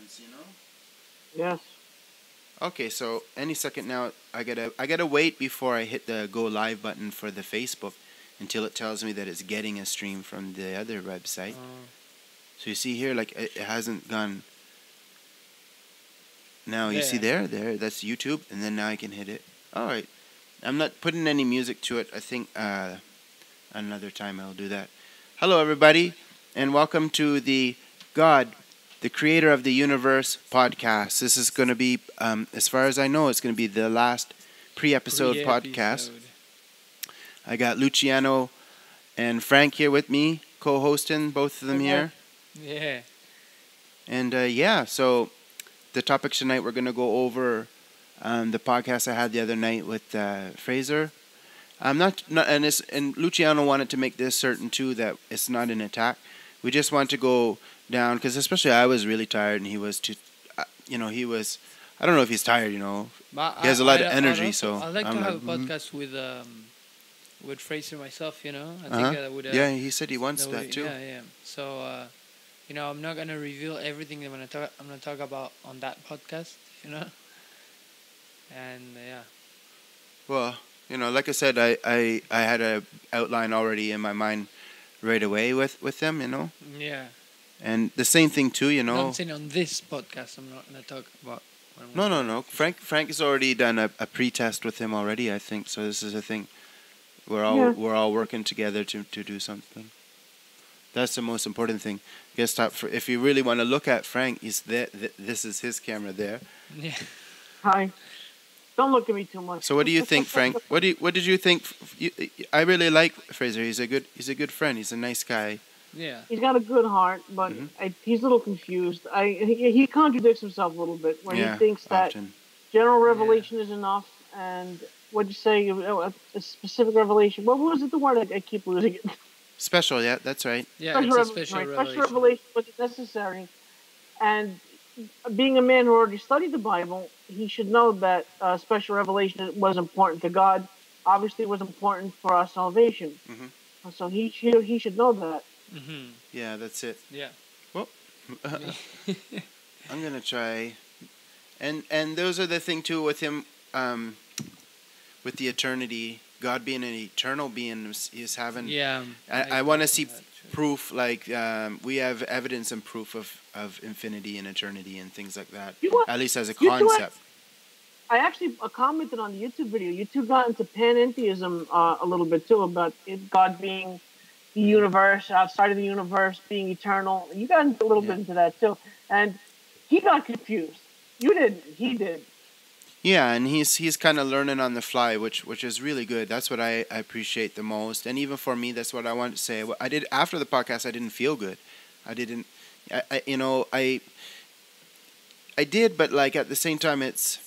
announcements, you know? Yes. Okay, so any second now, I gotta wait before I hit the go live button for the Facebook until it tells me that it's getting a stream from the other website. So you see here, like it hasn't gone. Now you see There. there, that's YouTube, and then now I can hit it. All right, I'm not putting any music to it. I think another time I'll do that. Hello, everybody, and welcome to the God, the Creator of the Universe podcast. This is going to be, as far as I know, it's going to be the last pre-episode podcast. I got Luciano and Frank here with me, co-hosting, both of them here. Yeah. And so the topics tonight, we're going to go over the podcast I had the other night with Fraser. I'm not and Luciano wanted to make this certain too that it's not an attack. We just want to go down because especially I was really tired and he was too, he was. I don't know if he's tired. But he has a lot of energy. So I'd like to have a podcast with Fraser myself. I think that would. Yeah, he said he wants that too. Yeah. So I'm not gonna reveal everything I'm gonna talk about on that podcast. And yeah. Well, like I said, I had a outline already in my mind right away with them, Yeah. And the same thing too, No, I'm saying on this podcast, I'm not gonna talk about. No. Frank has already done a pre-test with him already, I think. So this is a thing. We're all working together to do something. That's the most important thing. If you really want to look at Frank, he's there. This is his camera there. Yeah. Hi. Don't look at me too much. So what do you think, Frank? What did you think? I really like Fraser. He's a good friend. He's a nice guy. Yeah. He's got a good heart, but he's a little confused. He contradicts himself a little bit when he thinks that general revelation is enough, and what'd you say? A specific revelation. What was it? The word I keep losing it. Special, yeah, that's right. Yeah, it's a special revelation. Special revelation wasn't necessary, and being a man who already studied the Bible, he should know that special revelation was important to God. Obviously, it was important for our salvation. Mm-hmm. So he should know that. Mm-hmm. Yeah, that's it. Yeah. Well, I'm gonna try, and those are the thing too with him, with the eternity. God being an eternal being is having. Yeah. I want to see proof, like we have evidence and proof of infinity and eternity and things like that. At least as a concept. I actually commented on the YouTube video. You two got into panentheism a little bit too, about God being the universe, outside of the universe, being eternal. You got a little bit into that too. And he got confused. You didn't. He did. Yeah, and he's kind of learning on the fly, which is really good. That's what I appreciate the most. And even for me, that's what I want to say. I did after the podcast. I didn't feel good. I did, but like at the same time, it's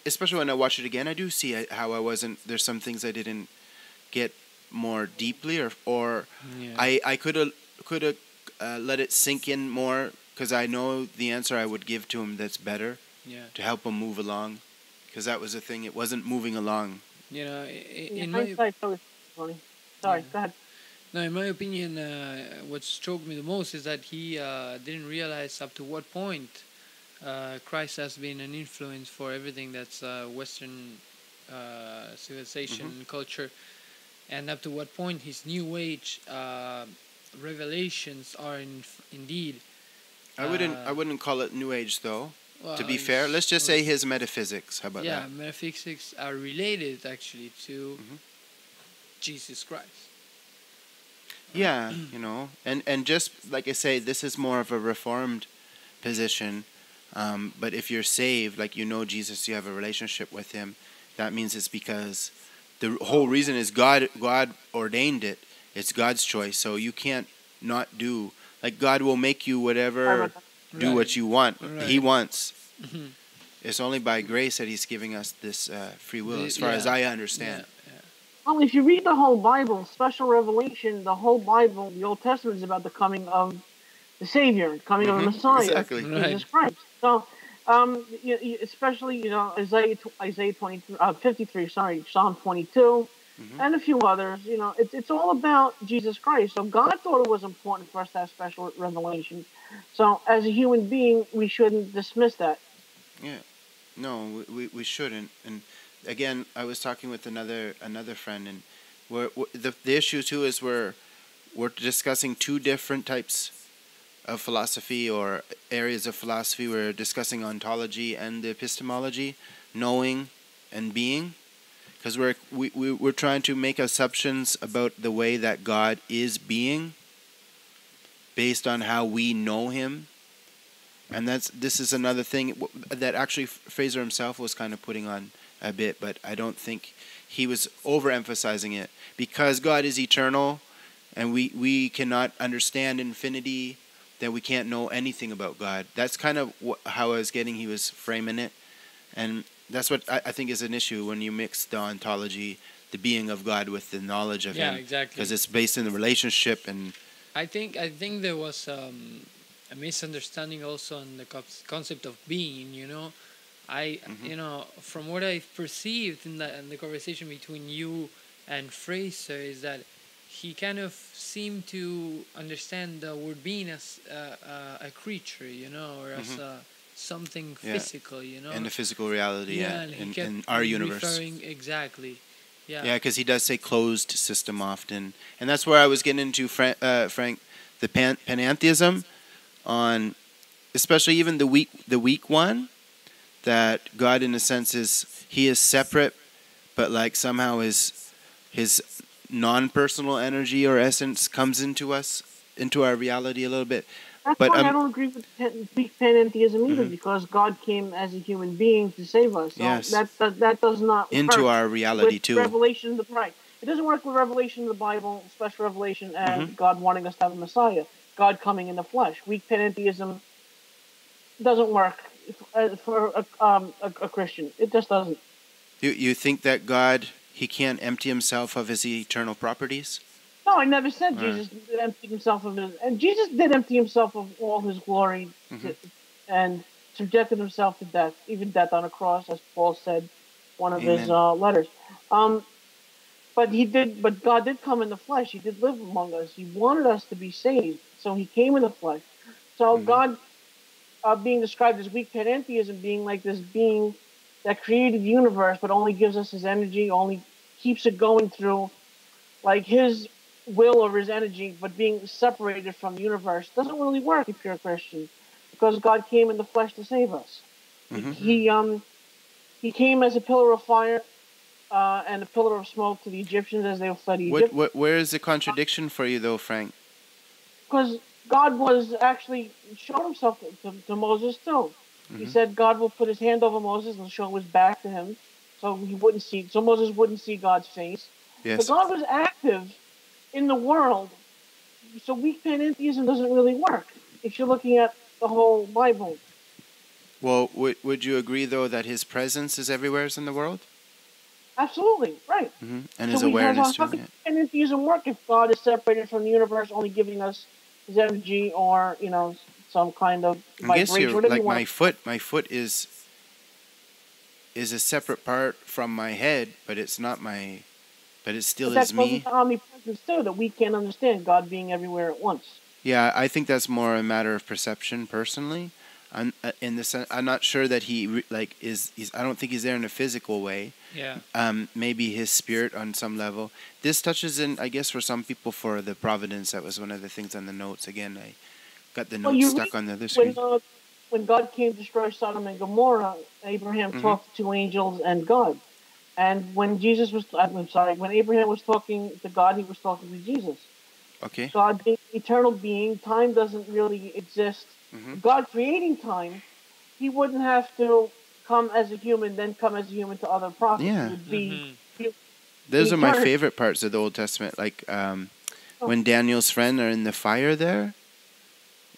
especially when I watch it again, I do see how I wasn't. There's some things I didn't get more deeply, or I could have let it sink in more because I know the answer I would give to him that's better. Yeah. To help him move along, because that was the thing. It wasn't moving along. In my sorry, go ahead. No, in my opinion, what struck me the most is that he didn't realize up to what point Christ has been an influence for everything that's Western civilization and culture, and up to what point his New Age revelations are indeed. I wouldn't call it New Age though. Well, to be fair, let's just say his metaphysics. How about that? Yeah, metaphysics are related actually to Jesus Christ. Yeah, and just like I say, this is more of a reformed position. But if you're saved, like Jesus, you have a relationship with him, that means it's because the whole reason is God ordained it. It's God's choice, so you can't not do. Like God will make you whatever. Do what you want. Right. He wants. Mm-hmm. It's only by grace that he's giving us this free will, as far as I understand. Yeah. Well, if you read the whole Bible, special revelation, the whole Bible, the Old Testament is about the coming of the Savior, coming of the Messiah, exactly. Jesus Christ. So, especially Isaiah 53, Psalm 22, Hmm. and a few others. It's all about Jesus Christ. So God thought it was important for us to have special revelation. So as a human being, we shouldn't dismiss that. Yeah. No, we shouldn't. And again, I was talking with another friend, and the issue too is we're discussing two different types of philosophy or areas of philosophy. We're discussing ontology and the epistemology, knowing and being, because we're trying to make assumptions about the way that God is being based on how we know Him. And this is another thing that actually Fraser himself was kind of putting on a bit, but I don't think he was overemphasizing it, because God is eternal, and we cannot understand infinity, that we can't know anything about God. That's kind of how I was getting he was framing it, and that's what I think is an issue when you mix the ontology, the being of God, with the knowledge of Yeah, Him, exactly. because it's based in the relationship. And I think there was a misunderstanding also on the concept of being. From what I've perceived in the conversation between you and Fraser is that he kind of seemed to understand the word being as a creature, or as something yeah, physical, and the physical reality, Yeah, and he kept in our universe. referring exactly. Yeah. Yeah, because he does say closed system often, and that's where I was getting into Frank, the panentheism on, especially even the weak one, that God in a sense he is separate, but like somehow his non-personal energy or essence comes into us, into our reality a little bit. That's But why I don't agree with Greek panentheism either, mhm, because God came as a human being to save us. So yes, that does not into work our with reality too. revelation of the right. It doesn't work with revelation of the Bible, special revelation, Hmm. and God wanting us to have a Messiah, God coming in the flesh. Weak panentheism doesn't work for a Christian. It just doesn't. You think that God, he can't empty himself of his eternal properties? No, I never said Or Jesus emptied himself of his, and Jesus did empty himself of all his glory hmm. to, and subjected himself to death, even death on a cross, as Paul said, one of his Amen. letters. Um, but he did, but God did come in the flesh. He did live among us. He wanted us to be saved, so he came in the flesh. So Hmm. God, being described as weak panentheism, being like this being that created the universe, but only gives us his energy, only keeps it going through like his will or his energy, but being separated from the universe doesn't really work if you're a Christian, because God came in the flesh to save us. He Hmm. he um he came as a pillar of fire and a pillar of smoke to the Egyptians as they fled Egypt, Where is the contradiction for you though, Frank? because God was actually showed himself to Moses too. He Hmm. said God will put his hand over Moses and show his back to him, so Moses wouldn't see God's face. So Yes. God was active in the world. So weak panentheism doesn't really work if you're looking at the whole Bible. Well, would you agree though that his presence is everywhere in the world? Absolutely, right. And So his we have awareness how too. can Yeah. panentheism work if God is separated from the universe, only giving us his energy or some kind of I guess vibration, you're whatever you like want my to. foot. My foot is a separate part from my head, but it's not my. But it still But that is goes me. into omnipresence too, that we can't understand God being everywhere at once. Yeah, I think that's more a matter of perception, personally. In the sense, I'm not sure that like is. He's, I don't think he's there in a physical way. Yeah. Maybe his spirit on some level. This touches in, I guess, for some people, for the providence. That was one of the things on the notes. Again, I got the Well, notes you read stuck on the other when screen. when God came to destroy Sodom and Gomorrah, Abraham Hmm. talked to two angels and God. And I'm sorry, when Abraham was talking to God, he was talking to Jesus. Okay. God being eternal being, time doesn't really exist. Hmm. God creating time, he wouldn't have to come as a human, then come as a human to other prophets. He Yeah, would be Mm-hmm. in those are my eternity. favorite parts of the Old Testament. Like Oh, when Daniel's friend are in the fire there.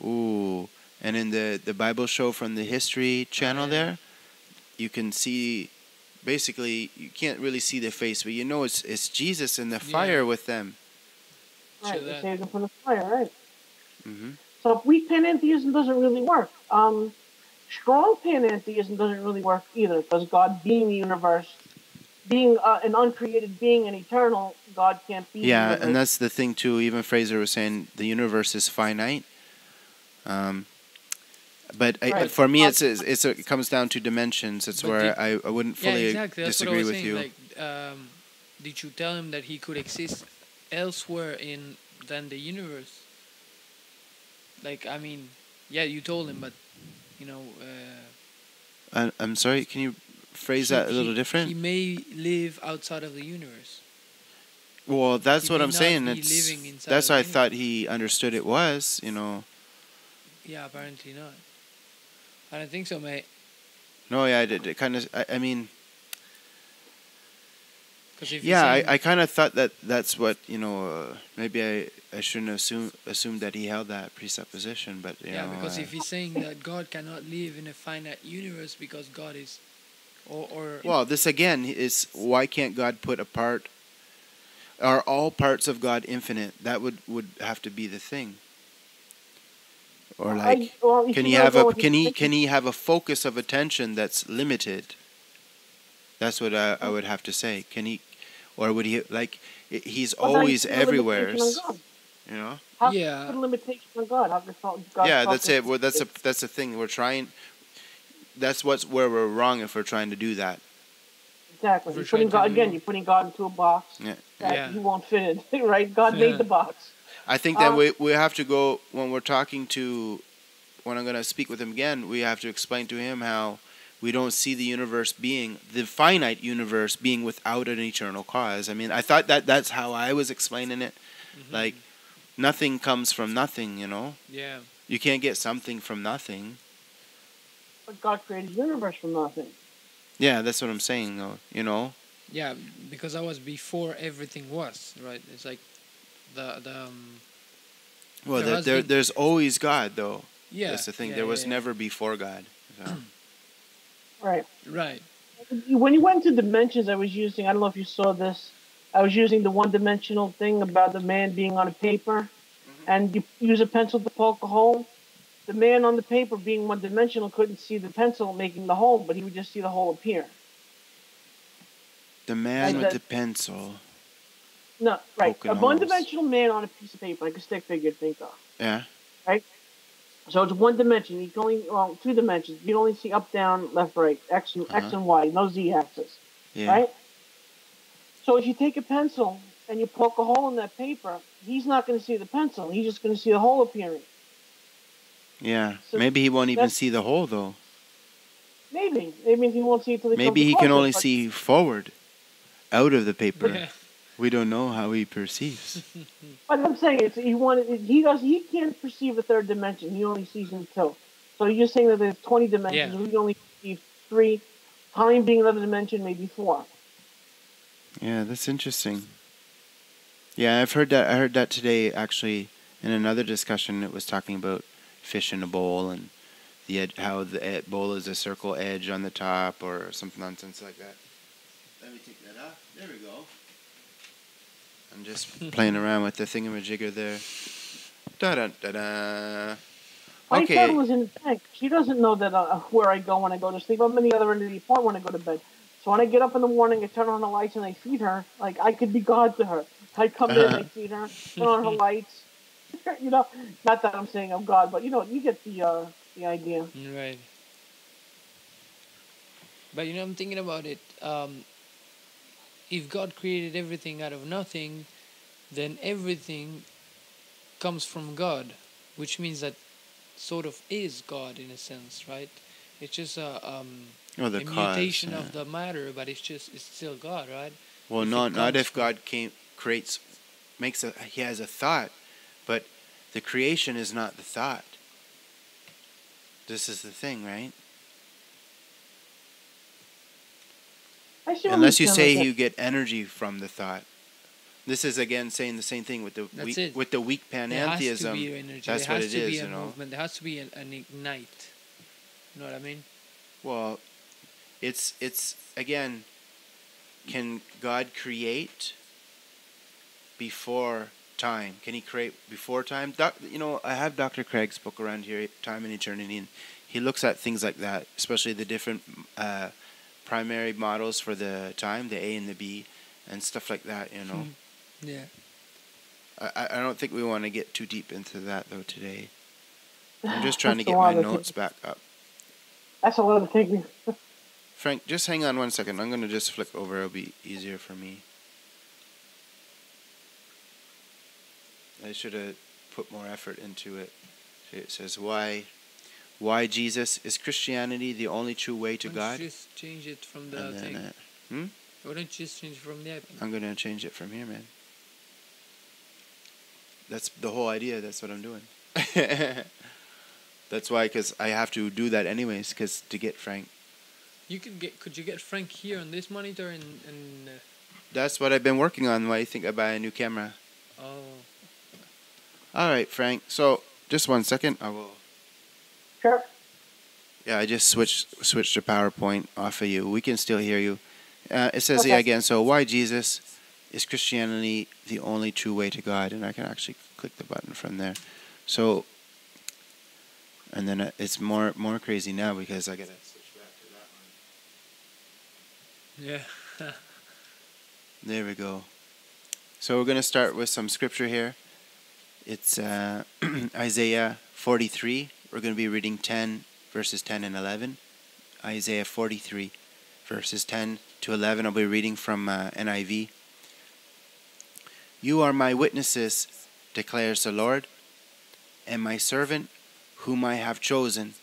Ooh, and in the Bible show from the History Oh Channel yeah. there, you can see. Basically, you can't really see the face, but you know it's Jesus in the Yeah. fire with them. True right, they that. saved him from the fire, right? Hmm. So weak panentheism doesn't really work. Strong panentheism doesn't really work either, because God being the universe being an uncreated being and eternal, God can't be the Yeah, and universe. that's the thing too. Even Fraser was saying the universe is finite. Um, but Right. for me, it comes down to dimensions. It's But where I wouldn't yeah, fully exactly. That's what I disagree was with saying. you. Like, did you tell him that he could exist elsewhere in than the universe? Like, I mean, yeah, you told him, but you know, I'm sorry. Can you phrase that a little he different? may live outside of the universe. Well, He that's what may I'm not saying. be living inside That's of what the I thought universe. he understood it was. You know. Yeah, apparently not. I don't think so, mate. No, yeah, it kind of. I mean, Because if he's yeah, saying I kind of thought that that's what maybe I shouldn't assume that he held that presupposition, but yeah, because if he's saying that God cannot live in a finite universe because God is, or well, this again is why can't God put a part? Are all parts of God infinite? That would have to be the thing. Or like, Well, you can see he where I'm have a going with this thinking. can he have a focus of attention that's limited? That's what I would have to say. Can he, or would he like? He's Well, now you always put a everywhere. limitation on God. You know. How can you yeah, put a limitation on God? How can God Yeah, talk that's to it. Well, that's the thing. We're trying. That's where we're wrong if we're trying to do that. exactly? if we're You're trying putting to God again. do, You're putting God into a box Yeah. that yeah, He won't fit in. Right? God made yeah, the box. I think that Um, we have to go when we're talking to when I'm going to speak with him again. We have to explain to him how we don't see the universe being the finite universe being without an eternal cause. I mean, I thought that's how I was explaining it. Like nothing comes from nothing. yeah, You can't get something from nothing. but God created the universe from nothing. Yeah, that's what I'm saying. Though. yeah, because that was before everything was right. It's like the Well, there has been, there's always God though. yeah, That's the thing. yeah, There yeah, was yeah. never before God. So. Right. Right. When you went to dimensions, I was using. I don't know if you saw this. I was using the one-dimensional thing about the man being on a paper, and you use a pencil to poke a hole. The man on the paper, being one-dimensional, couldn't see the pencil making the hole, but he would just see the hole appear. The man Like with that. the pencil No, right. poking A holes. one-dimensional man on a piece of paper, like a stick figure. Think of. Yeah. Right. So it's one dimension. You can only two dimensions. You can only see up, down, left, right, Uh X huh. and Y, no Z axis. Yeah. Right. So if you take a pencil and you poke a hole in that paper, he's not going to see the pencil. He's just going to see the hole appearing. Yeah. So Maybe he won't even that's see the hole though. maybe he won't see it till he comes Maybe he can closer. only But see forward, out of the paper. Yeah. We don't know how he perceives. but I'm saying it's he can't perceive a third dimension. He only sees in two. So you're saying that there's 20 Yeah. dimensions. We can only perceive three. Time being another dimension, maybe four. Yeah, that's interesting. Yeah, I've heard that. I heard that today actually in another discussion. It was talking about fish in a bowl and how the bowl is a circle edge on the top or something nonsense like that. Let me take that off. There we go. I'm just playing around with the thingamajigger there. Da da da da. My Okay. turtle is in the tank. She doesn't know that where I go when I go to sleep. I'm in the other end of the apartment when I go to bed. So when I get up in the morning, I turn on the lights and I feed her. Like I could be God to her. I come in, I feed her, turn on her lights. Not that I'm saying I'm God, but you get the idea. Right. But I'm thinking about it. If God created everything out of nothing, then everything comes from God, which means that sort of is God in a sense, right? It's just Oh, the a cause. mutation Yeah. of the matter, but it's still God, right? Well, If it not comes if from- God he has a thought, but the creation is not the thought. This is the thing, right? I see what Unless you you're say saying. you get energy from the thought. This is again saying the same thing with the That's it. with the weak There has to panentheism. be energy. That's there what has it to be is, a movement. There has to be an ignite. You know what I mean? Well, it's again, can God create before time? Can he create before time? I have Dr. Craig's book around here, Time and Eternity, and he looks at things like that, especially the different primary models for the time, the A and the B, and stuff like that. You know. Yeah. I don't think we want to get too deep into that though today. I'm just trying to That's a get lot my of notes back up. That's a lot of thinking. Frank, just hang on 1 second. I'm gonna just flick over. It'll be easier for me. I should have put more effort into it. It says why Jesus is Christianity the only true way to Why God? don't you just change it from the And thing? then, Why don't you just change it from there? I'm gonna change it from here, man. That's the whole idea. That's what I'm doing. That's why, because I have to do that anyways, because to get Frank. Could you get Frank here on this monitor and That's what I've been working on. Why you think I buy a new camera? oh. All right, Frank. So just 1 second. I will. Sure. Yeah, I just switched the PowerPoint off of you. We can still hear you. It says Okay. here again. So why Jesus is Christianity the only true way to God? And I can actually click the button from there. So, and then it's more crazy now because I gotta switch back to that one. Yeah. There we go. So we're gonna start with some scripture here. It's Isaiah 43. We're gonna be reading verses 10 and 11. Isaiah 43, verses 10 to 11. I'll be reading from NIV. You are my witnesses, declares the Lord, and my servant whom I have chosen,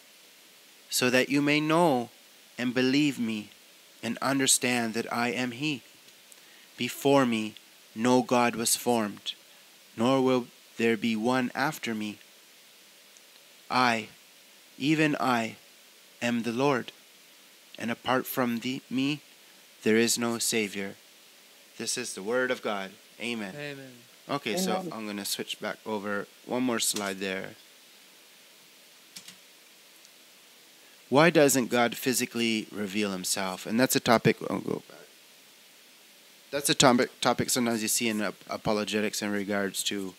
so that you may know and believe me and understand that I am He. Before me no God was formed, nor will there be one after me. I, even I, am the Lord, and apart from me there is no Savior. This is the word of God. Amen. Amen. Okay, Amen. so I'm going to switch back over. One more slide there. Why doesn't God physically reveal himself? And that's a topic. I'll go back. That's a topic sometimes you see in apologetics in regards to,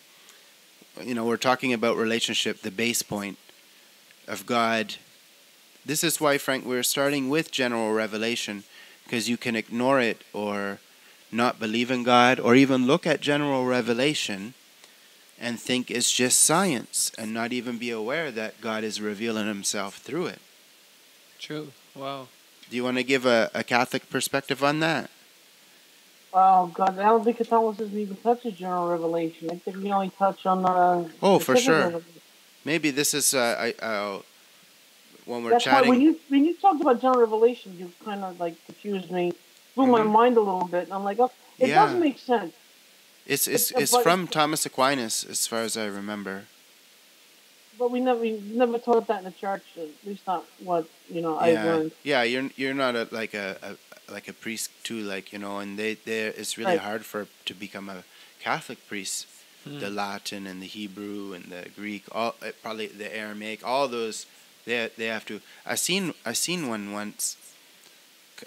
we're talking about relationship, the base point of God. This is why, Frank, we're starting with general revelation, because you can ignore it or not believe in God, or even look at general revelation and think it's just science and not even be aware that God is revealing himself through it. True. Wow. Do you want to give a Catholic perspective on that? Oh God, I don't think Catholicism even touches general revelation. I think we only touch on Oh, for specific sure. revelation. Maybe this is when we're That's why chatting. when you talked about general revelation, you kind of like confused me, blew my mind a little bit, and I'm like, oh, it does make sense. It's from Thomas Aquinas, as far as I remember. But we never taught that in the church. At least not what I've learned. Yeah, you're not like a priest too, and they it's really hard to become a Catholic priest. The Latin and the Hebrew and the Greek, probably the Aramaic, all those they have to. I seen one once.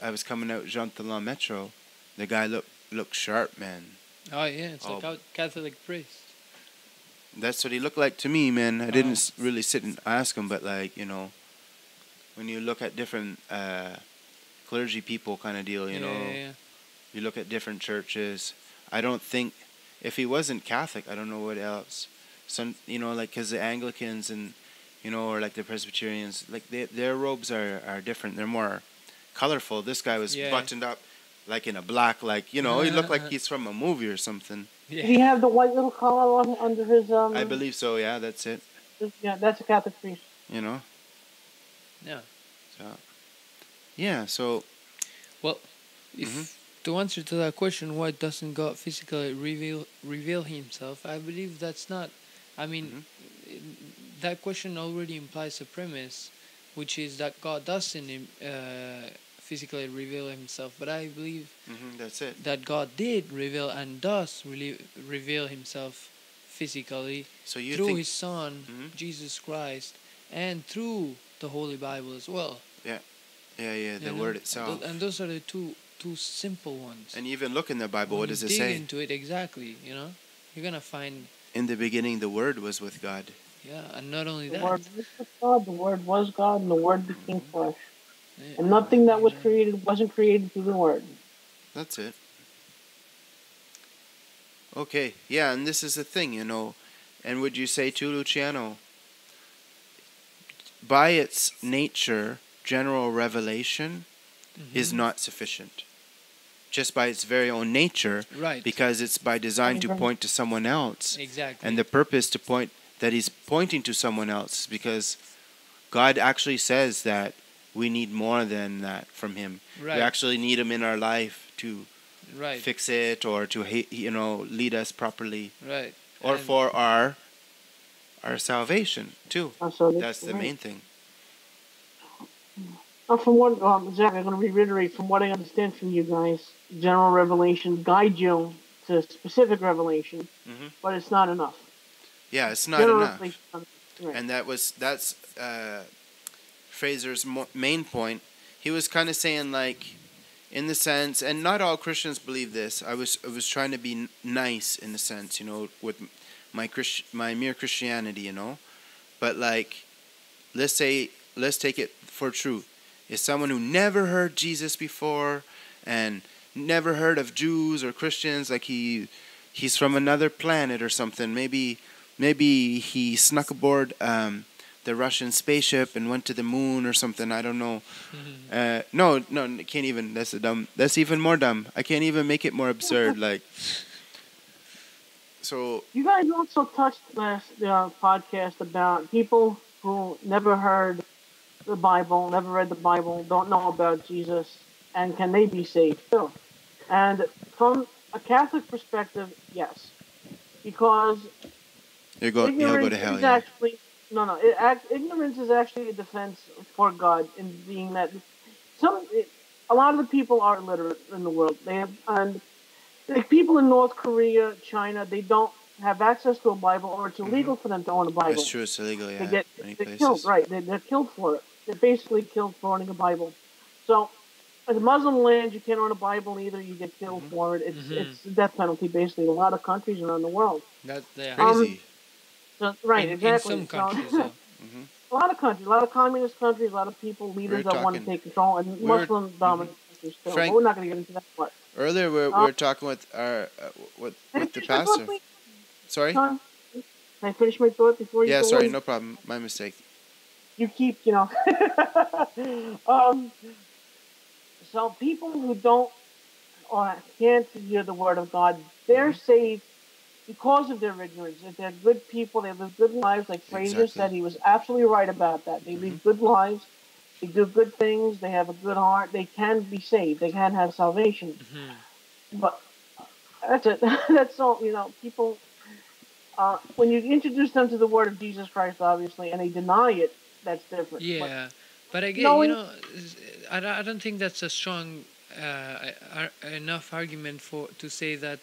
I was coming out Jean Talon Metro. The guy looked sharp, man. Oh yeah, it's a Catholic priest. That's what he looked like to me, man. I didn't really sit and ask him, but when you look at different clergy people kind of deal, you look at different churches. I don't think, if he wasn't Catholic, I don't know what else. Some, because the Anglicans and, or like the Presbyterians, like their robes are different. They're more colorful. This guy was buttoned up like in a black, he looked like he's from a movie or something. Yeah. Did he have the white little collar on under his I believe so. Yeah, that's it. Yeah, that's a Catholic priest. Yeah. So. Yeah. So. Well, if to answer to that question, why doesn't God physically reveal himself? I believe that's not. I mean, that question already implies a premise, which is that God doesn't physically reveal himself. But I believe that's it. That God did reveal and does reveal himself physically through his Son, Jesus Christ, and through the Holy Bible as well. Yeah. The Word itself. And those are the two simple ones. And even look in the Bible, what does it say? Dig into it exactly. You're gonna find. In the beginning, the Word was with God. Yeah, and not only the that. Word was with God. The Word was God, and the Word became flesh. And nothing that was Amen. created wasn't created through the Word. That's it. Okay, yeah, and this is the thing, and would you say too, Luciano, by its nature, general revelation is Mm-hmm. not sufficient. Just by its very own nature, Right. because it's by design to point to someone else, and Exactly. the purpose to point that he's pointing to someone else, because God actually says that we need more than that from him. We Right. actually need him in our life to Right. fix it or to lead us properly, Right. or And for our salvation too. Absolutely. That's the Right. main thing. From what, Zach, I'm going to reiterate from what I understand from you guys, general revelation guide you to specific revelation, Hmm. but it's not enough. Yeah, it's not General enough, revelation, right? and that's Fraser's main point. He was kind of saying, like, in the sense, and not all Christians believe this. I was trying to be nice in the sense, with my mere Christianity, but like, let's take it for truth. Is someone who never heard Jesus before and never heard of Jews or Christians, like he's from another planet or something. Maybe he snuck aboard the Russian spaceship and went to the moon or something. I don't know. No, can't even. That's a dumb. That's even more dumb. I can't even make it more absurd. Like, so. You guys also touched last podcast about people who never heard the Bible, never read the Bible, don't know about Jesus, and can they be saved too? And from a Catholic perspective, yes, because He'll go to ignorance hell. is Yeah. actually no. Ignorance is actually a defense for God in being that some a lot of the people are illiterate in the world. They have and like people in North Korea, China, they don't have access to a Bible, or it's Hmm. illegal for them to own a That's Bible. true. It's illegal. They Yeah. get Many they're killed, places. right? They're killed for it. They're basically killed for owning a Bible. So in the Muslim lands, you can't own a Bible either. You get killed Hmm. for it. mm-hmm. It's the death penalty basically in a lot of countries around the world. That yeah. Um, Crazy. so, right, In exactly. some So countries, yeah. Hmm. a lot of countries, a lot of communist countries, a lot of people, We were leaders that want to talking. take control, and We were. Muslim Hmm. dominant countries too. But Frank. we're not going to get into that part. Earlier, we Um, were talking with our can I with the finish my thought, pastor. please, Sorry. Sean? Can I finish my thought before you Yeah. go Sorry. on? No problem. My mistake. You keep, so people who don't or can't hear the word of God, they're Hmm. saved because of their ignorance. If they're good people, they live good lives. Like Fraser Exactly. said, he was absolutely right about that. They Hmm. lead good lives. They do good things. They have a good heart. They can be saved. They can have salvation. Mm-hmm. But that's it. That's all. People. When you introduce them to the word of Jesus Christ, obviously, and they deny it, that's different. But Yeah, but I get knowing, I don't think that's a strong enough argument for to say that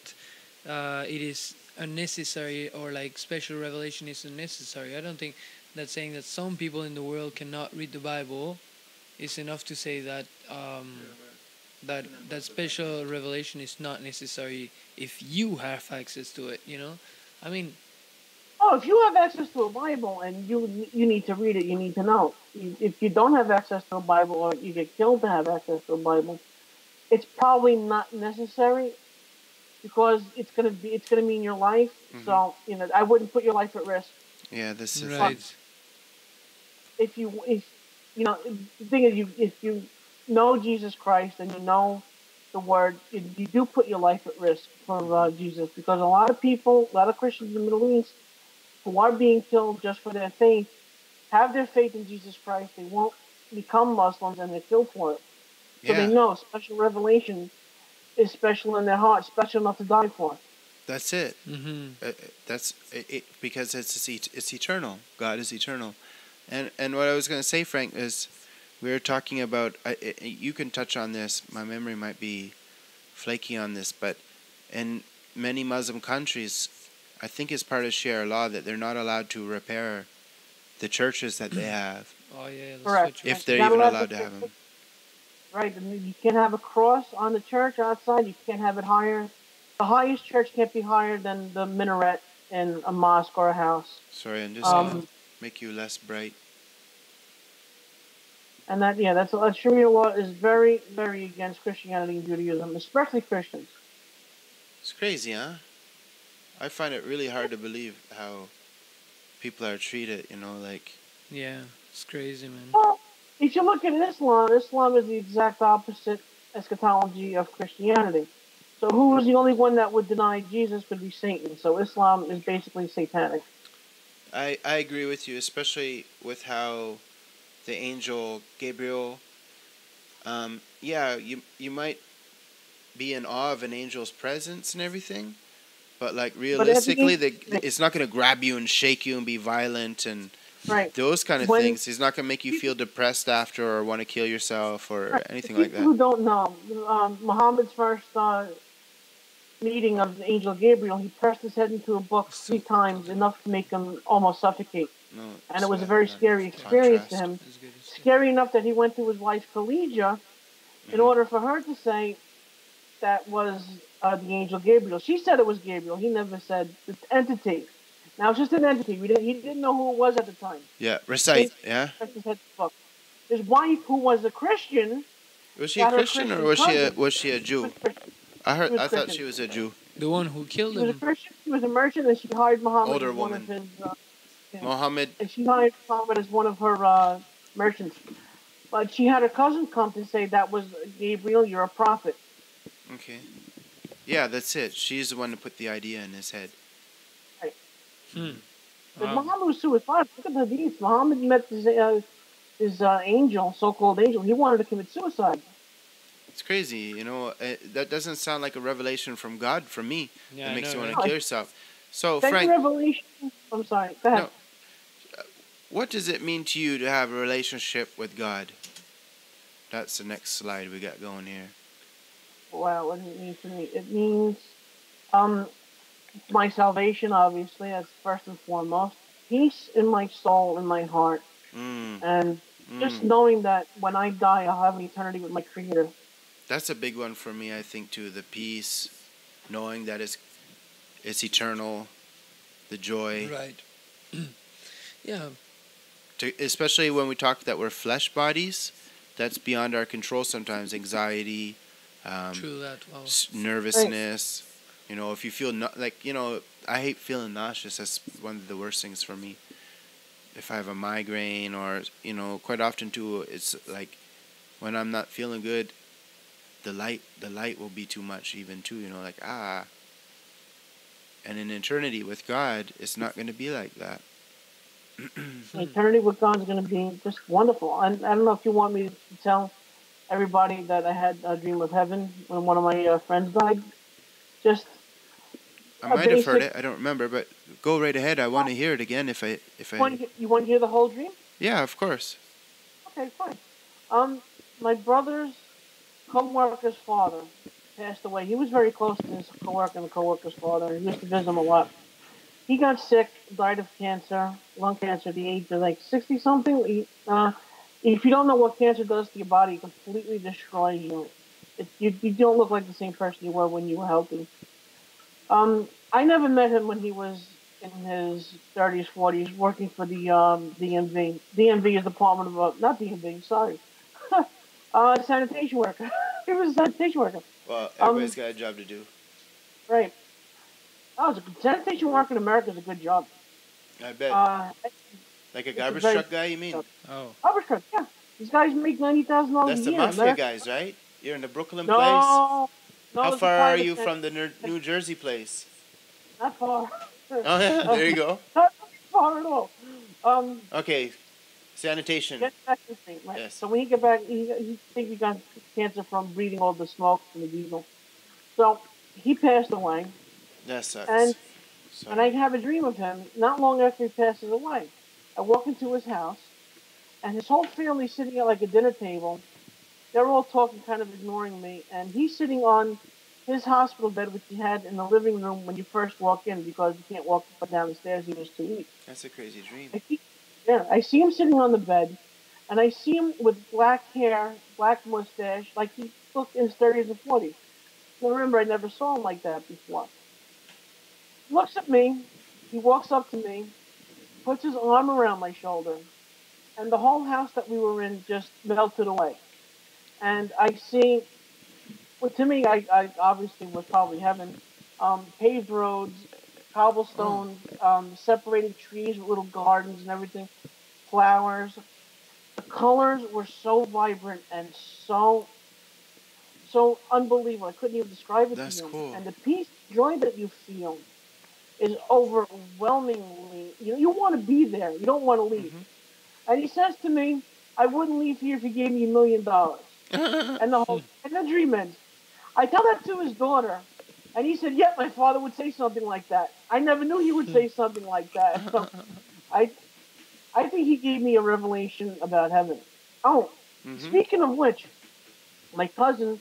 it is unnecessary or like special revelation is unnecessary. I don't think that saying that some people in the world cannot read the Bible is enough to say that that special revelation is not necessary if you have access to it. I mean, if you have access to a Bible and you need to read it, you need to know. If you don't have access to a Bible, or you get killed to have access to a Bible, it's probably not necessary because it's gonna mean your life. Hmm. So I wouldn't put your life at risk. Yeah. This is the But thing. right. if the thing is, if you know Jesus Christ and you know the Word, you do put your life at risk for Hmm. Jesus, because a lot of people, a lot of Christians in the Middle East who are being killed just for their faith have their faith in Jesus Christ. They won't become Muslims and they're killed for it. So they Yeah. know special revelation is special in their heart, special enough to die for. That's it. Mm-hmm. That's it, because it's eternal. God is eternal. And what I was going to say, Frank, is we were talking about. You can touch on this. My memory might be flaky on this, but in many Muslim countries, I think it's part of Sharia law that they're not allowed to repair the churches that they have, Oh yeah, that's so Correct. true. if You're they're not even allowed allowed to to. have them. Right. And you can't have a cross on the church outside. You can't have it higher. The highest church can't be higher than the minaret in a mosque or a house. Sorry, I'm just gonna Um, make you less bright. And that Sharia law is very, very against Christianity and Judaism, especially Christians. It's crazy, huh? I find it really hard to believe how people are treated, like. Yeah, it's crazy, man. Well, if you look at Islam, Islam is the exact opposite eschatology of Christianity. So who was the only one that would deny Jesus would be Satan. So Islam is basically satanic. I agree with you, especially with how the angel Gabriel, yeah, you might be in awe of an angel's presence and everything, but like But at the realistically, end, it's not going to grab you and shake you and be violent and right, those kind of when things. He's not going to make you feel depressed after or want to kill yourself or right, the anything like people that. who don't know, Muhammad's first meeting of the angel Gabriel, he pressed his head into a book It's 3 times, enough to make him almost suffocate. No, And it so was a that very kind scary of experience to contrast. him. It's good. It's good. Scary enough that he went to his wife Khadijah in Hmm. order for her to say that was the angel Gabriel. She said it was Gabriel. He never said the entity. Now it's just an entity. He didn't know who it was at the time. Yeah, He recite. Yeah, pressed his head to the book. His wife, who was a Christian, was she a got her Christian or Christian was she a cousin. was she a She Jew? was Christian. I She was thought Christian. she was a Jew. The one who killed She was a him. Christian. She was a merchant, and she hired Muhammad Older as one of woman, his. Yeah. Mohammed. And she hired Muhammad as one of her merchants. But she had her cousin come to say that was Gabriel. You're a prophet. Okay. Yeah, that's it. She's the one who put the idea in his head. Right. Hmm. Because Wow. Muhammad was suicidal. Look at the hadith. Muhammad met his angel, so-called angel. He wanted to commit suicide. It's crazy, that doesn't sound like a revelation from God for me. Yeah, That I makes know, you want right? to kill yourself. So, Second Frank, revelation. I'm sorry. Go ahead. no, what does it mean to you to have a relationship with God? That's the next slide we got going here. Wow, what does it mean to me? It means um, my salvation, obviously, that's first and foremost. Peace in my soul, in my heart, Mm, and just mm. knowing that when I die, I'll have an eternity with my Creator. That's a big one for me, I think, too. The peace, knowing that it's eternal, the joy. Right. Yeah. Especially when we talk that we're flesh bodies, that's beyond our control sometimes. Anxiety, True that. Wow. nervousness. If you feel I hate feeling nauseous. That's one of the worst things for me. If I have a migraine or quite often too, it's like when I'm not feeling good, the light will be too much even too. Like And in eternity with God, it's not going to be like that. Eternity with God is going to be just wonderful. And I don't know if you want me to tell everybody that I had a dream of heaven when one of my friends died. Just I a might have heard basic. it. I don't remember, but go right ahead. I want to hear it again if I. You want to hear the whole dream? Yeah, of course. Okay, fine. My brother's co-worker's father passed away. He was very close to his co-worker and the co-worker's father. He used to visit him a lot. He got sick, died of cancer, lung cancer, at the age of like 60 something. If you don't know what cancer does to your body, it completely destroys you. You don't look like the same person you were when you were healthy. I never met him when he was in his 30s, 40s, working for the DMV. DMV is Department of not DMV, sorry, sanitation worker. He was a sanitation worker. Well, Um, everybody's got a job to do. right. Oh, sanitation work in America is a good job. I bet. Uh, Like a it's a garbage very truck guy, you mean? job. Oh. Garbage truck, yeah. These guys make $90,000 That's a the year in mafia America. guys, right? You're in the Brooklyn place. No, no, How it's a far are private you sector. from the New Jersey place? Not far. Oh yeah, there you go. Not far at all. Okay, sanitation. Get back to the thing, right? Yes. So when he got back, he think he got cancer from breathing all the smoke from the diesel. So he passed away, That sucks. and I Sorry. have a dream of him. Not long after he passes away, I walk into his house, and his whole family sitting at like a dinner table. They're all talking, kind of ignoring me, and he's sitting on his hospital bed, which he had in the living room when you first walk in, because you can't walk up and down the stairs. He was too weak. That's a crazy dream. I see him sitting on the bed, and I see him with black hair, black mustache, like he looked in his 30s and 40s. Now remember, I never saw him like that before. Looks at me, he walks up to me, puts his arm around my shoulder, and the whole house that we were in just melted away. And I see, well, to me, I obviously was probably heaven. Paved roads, Oh, cobblestones, separated trees with little gardens and everything, flowers. The colors were so vibrant and so unbelievable. I couldn't even describe it to that's you. cool. And the peace, joy that you feel is overwhelmingly. You want to be there. You don't want to leave. And he says to me, "I wouldn't leave here if you gave me $1 million." And the whole and the dream ends. I tell that to his daughter, and he said, "Yeah, my father would say something like that. I never knew he would say something like that." So I I think he gave me a revelation about heaven. Oh, Mm-hmm. speaking of which, my cousin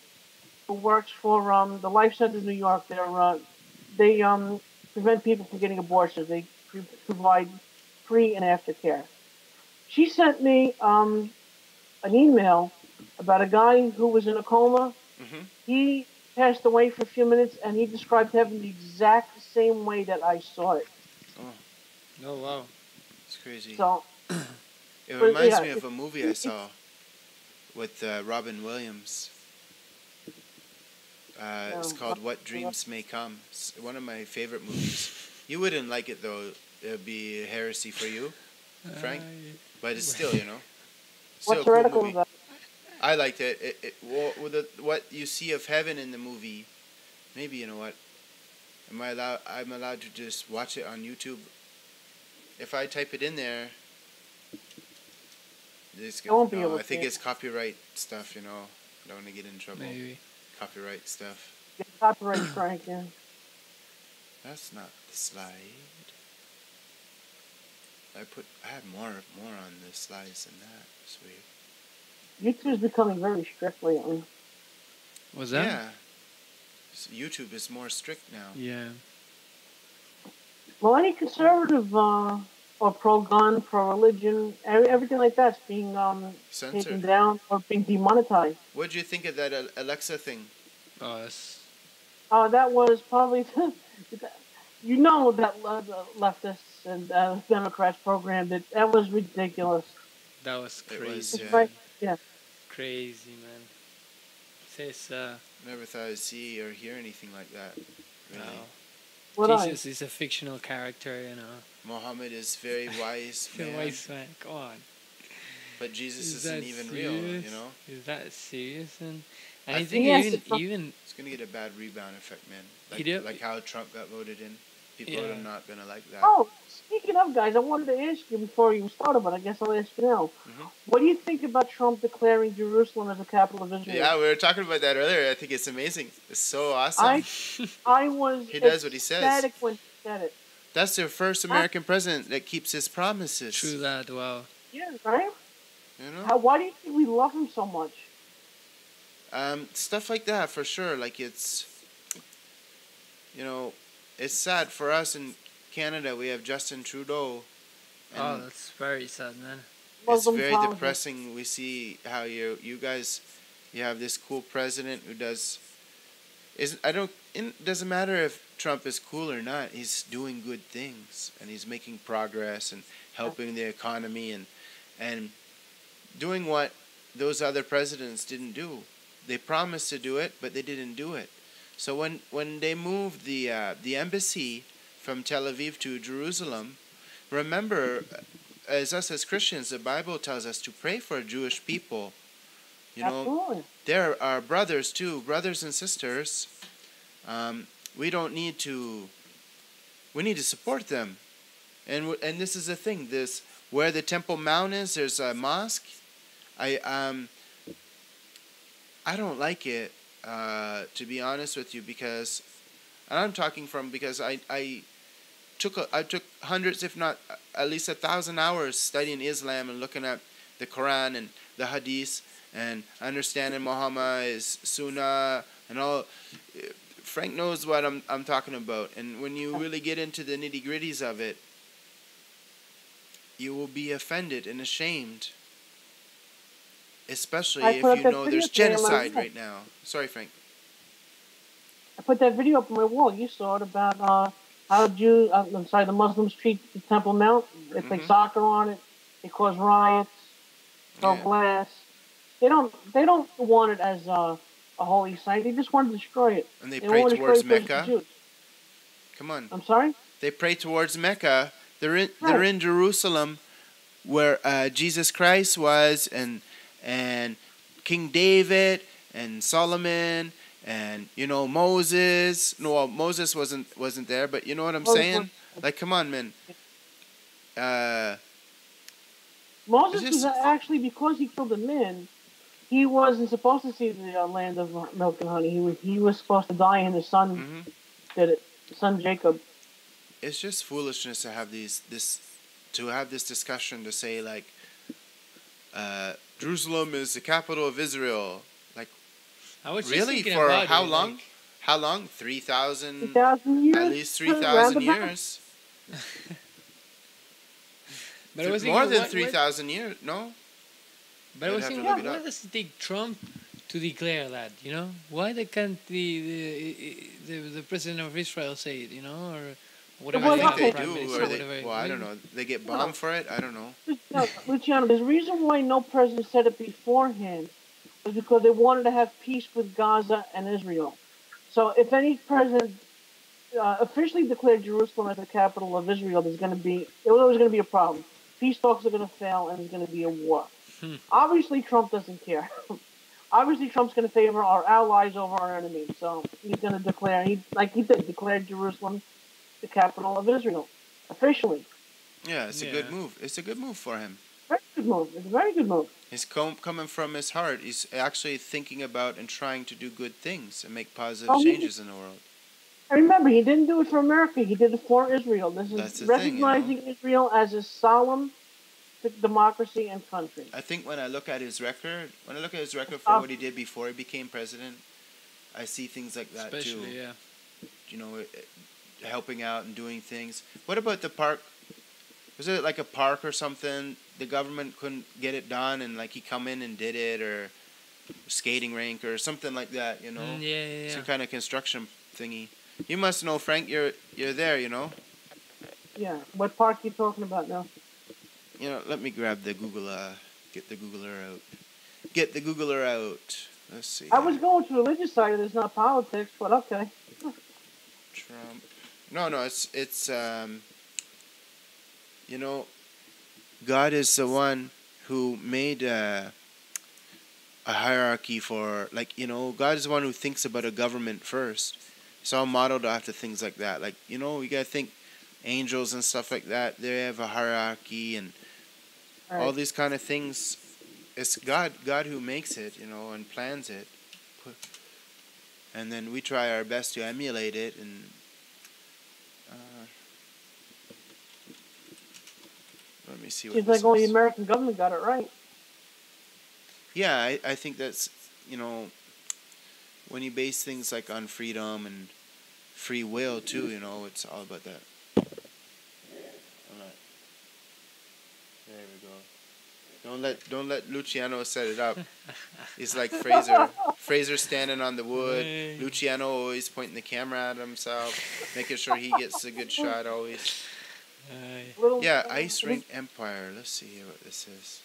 who works for the Life Center of New York, they prevent people from getting abortions. They provide pre and aftercare. She sent me an email about a guy who was in a coma. Mm-hmm. He passed away for a few minutes, and he described heaven the exact same way that I saw it. Oh, Oh wow. it's crazy. So, It but reminds yeah, me of a movie I saw with Robin Williams. It's called What Dreams May Come. It's one of my favorite movies. You wouldn't like it though. It would be heresy for you, Frank. But it's still, still what's a cool heretical movie. about it? I liked it. What you see of heaven in the movie, maybe you know what? I'm allowed to just watch it on YouTube. If I type it in there, I won't be no, able I to. think it's copyright stuff. I don't want to get in trouble. Maybe. Copyright stuff. Get copyright strike, yeah. That's not the slide. I had more on the slides than that. Sweet. YouTube is becoming very strict lately. Was that? Yeah. YouTube is more strict now. Yeah. Well, any conservative or pro-gun, pro-religion, everything like that's being taken Censored. down or being demonetized. What'd you think of that Alexa thing? Oh, that's That was probably, that the leftists and Democrats programmed it. That was ridiculous. that was It crazy. was, It's yeah. right, yeah. Crazy, man. Says Never thought I'd see or hear anything like that. Really. wow. What Jesus is a fictional character, Muhammad is very wise man, Wise man, come on. but Jesus Is isn't that even serious? real. Is that serious? And I I think think Yes, even It's gonna get a bad rebound effect, man. He did- Like how Trump got voted in. People Yeah. are not gonna like that. Oh, speaking of guys, I wanted to ask you before you started, but I guess I'll ask you now. Mhm. What do you think about Trump declaring Jerusalem as the capital of Israel? Yeah, we were talking about that earlier. I think it's amazing. It's so awesome. I was He does what he says. ecstatic when he said it. That's the first American president that keeps his promises. true that. Wow. Yeah, right? You know, Why do you think we love him so much? stuff like that for sure. Like it's sad for us in Canada. We have Justin Trudeau. And Oh, that's very sad, man. it's Muslim very politics. depressing. We see how you guys, you have this cool president who does. It doesn't matter if Trump is cool or not. He's doing good things and he's making progress and helping the economy and doing what those other presidents didn't do. They promised to do it, but they didn't do it. So when they moved the embassy from Tel Aviv to Jerusalem, remember, as us as Christians, the Bible tells us to pray for Jewish people. Absolutely. They're our brothers too, brothers and sisters. We need to support them, and this is the thing. This where the Temple Mount is. There's a mosque. I don't like it, to be honest with you, because, and I'm talking because I took hundreds, if not at least 1,000 hours studying Islam and looking at the Quran and the Hadith and understanding Muhammad is Sunnah and all. Frank knows what I'm talking about, and when you really get into the nitty gritties of it, you will be offended and ashamed. Especially if you know there's genocide right now. Sorry, Frank. I put that video up on my wall. You saw it about how the Muslims treat the Temple Mount. They play soccer on it. They cause riots. or Yeah, glass. They don't want it as a holy site. They just want to destroy it. and they They pray want to destroy towards it because it's the Mecca. Jews. Come on, I'm sorry. they pray towards Mecca. They're Right. in Jerusalem, where Jesus Christ was, and King David and Solomon and Moses. No, well, Moses wasn't there, but you know what I'm saying? Like, come on, man. Uh, is Moses was this? actually, because he killed a man, he wasn't supposed to see the land of milk and honey. He was supposed to die, and his son Hmm. did it. His son Jacob. It's just foolishness to have this discussion to say like Jerusalem is the capital of Israel. Like, I was just really, thinking for about how it. long? Like, How long? 3,000, 3,000 years, at least 3,000 roundabout. years. but I was More thinking, than what? 3,000 years. No? But I I'd was have to thinking, look it why up. does it take Trump to declare that? You know, why they can't the president of Israel say it? You know, or whatever. I Well, think they okay. prime do, minister, or they, whatever. well, I don't know. They get No, bombed for it? I don't know. Luciano, there's a reason why no president said it beforehand was because they wanted to have peace with Gaza and Israel. So if any president officially declared Jerusalem as the capital of Israel, there was going to be a problem. Peace talks are going to fail, and there's going to be a war. Hmm. Obviously, Trump doesn't care. Obviously, Trump's going to favor our allies over our enemies. So he's going to declare, like he did, declare Jerusalem the capital of Israel officially. Yeah, it's a Yeah. good move. It's a good move for him. Very good move. It's a very good move. He's coming from his heart. He's actually thinking about and trying to do good things and make positive Oh, changes in the world. remember, he didn't do it for America. He did it for Israel. This is That's the thing, recognizing Israel as a solemn democracy and country. I think when I look at his record, for what he did before he became president, I see things like that Especially, too. yeah. You know, helping out and doing things. What about the park? Was it like a park or something? The government couldn't get it done, and like he come in and did it, or skating rink or something like that. You know, Yeah. some kind of construction thingy. You must know, Frank. You're there. You know. Yeah. What park are you talking about now? Let me grab the Google. Get the Googler out. Get the Googler out. Let's see. I was going to the religious side of this, not politics, but okay. Trump. No. It's God is the one who made a hierarchy for, like, God is the one who thinks about a government first. It's all modeled after things like that. Like, you gotta think angels and stuff like that. They have a hierarchy and all Right. these kind of things. It's God who makes it, and plans it. And then we try our best to emulate it. And let me see what Seems this like only the is. American government got it right. Yeah, I think that's, when you base things like on freedom and free will too, it's all about that. Alright. There we go. Don't let Luciano set it up. He's like Fraser. Fraser standing on the wood. Hey. Luciano always pointing the camera at himself, making sure he gets a good shot always. Yeah, Ice Rink Empire. Let's see here what this is.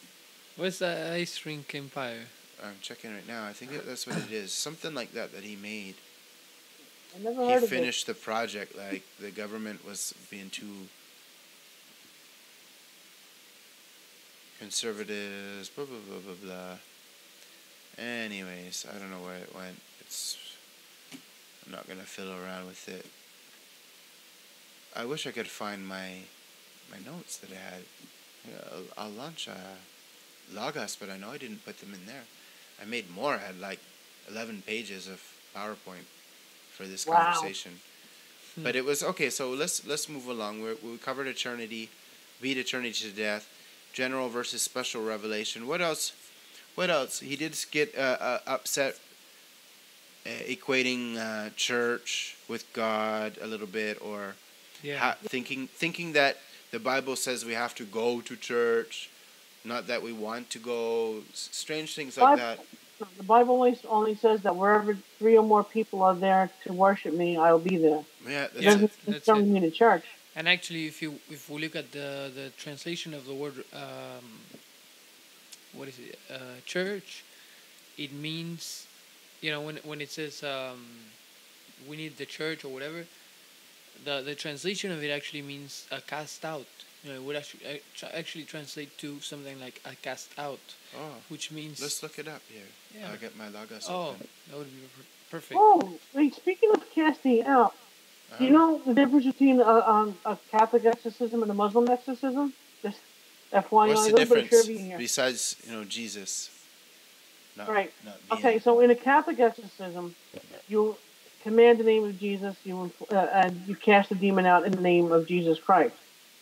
What's the Ice Rink Empire? I'm checking right now. I think that's what it is. Something like that he made. I never He heard of it. finished the project. Like, the government was being too conservatives, blah, blah, blah, blah, blah. Anyways, I don't know where it went. I'm not going to fiddle around with it. I wish I could find my notes that I had. I'll launch Logos, but I know I didn't put them in there. I made more. I had like 11 pages of PowerPoint for this Wow. conversation. But it was okay. So let's move along. We covered eternity, beat eternity to death, general versus special revelation. What else? He did get upset equating church with God a little bit, or thinking that the Bible says we have to go to church, not that we want to go. Strange things like that. The Bible only says that wherever 3 or more people are there to worship me, I'll be there. Yeah, It that's doesn't it. concern me to church. And actually, if we look at the translation of the word what is it? Church. It means, when it says we need the church or whatever, the translation of it actually means cast out. It would actually translate to something like a cast out, Oh, which means. let's look it up here. Yeah. I'll get my logos Oh, open. that would be perfect. Oh, wait, speaking of casting out, do you know the difference between a Catholic exorcism and a Muslim exorcism? Just FYI, What's a the little bit of difference trivia here. besides Jesus? Right. Not being. Okay, so in a Catholic exorcism, you command the name of Jesus, and you cast the demon out in the name of Jesus Christ.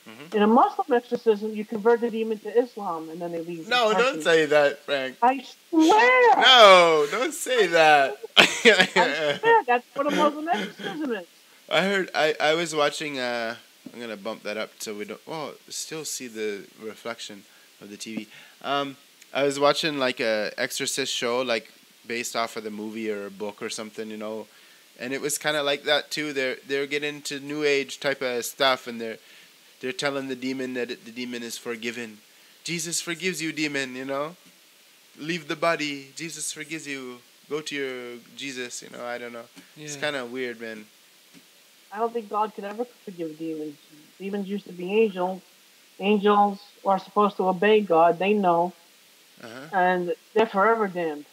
Mm-hmm. In a Muslim exorcism, you convert the demon to Islam, and then they leave. No, don't say that, Frank. I swear. No, don't say that. I swear, that's what a Muslim exorcism is. I heard. I was watching. I'm gonna bump that up so we don't. Oh, still see the reflection of the TV. I was watching like a exorcist show, like based off of the movie or a book or something, and it was kind of like that too. They're getting into New Age type of stuff, and they're telling the demon that the demon is forgiven. Jesus forgives you, demon. Leave the body. Jesus forgives you. Go to your Jesus. I don't know. Yeah. It's kind of weird, man. I don't think God could ever forgive demons. Demons used to be angels. Angels are supposed to obey God. They know. And they're forever damned.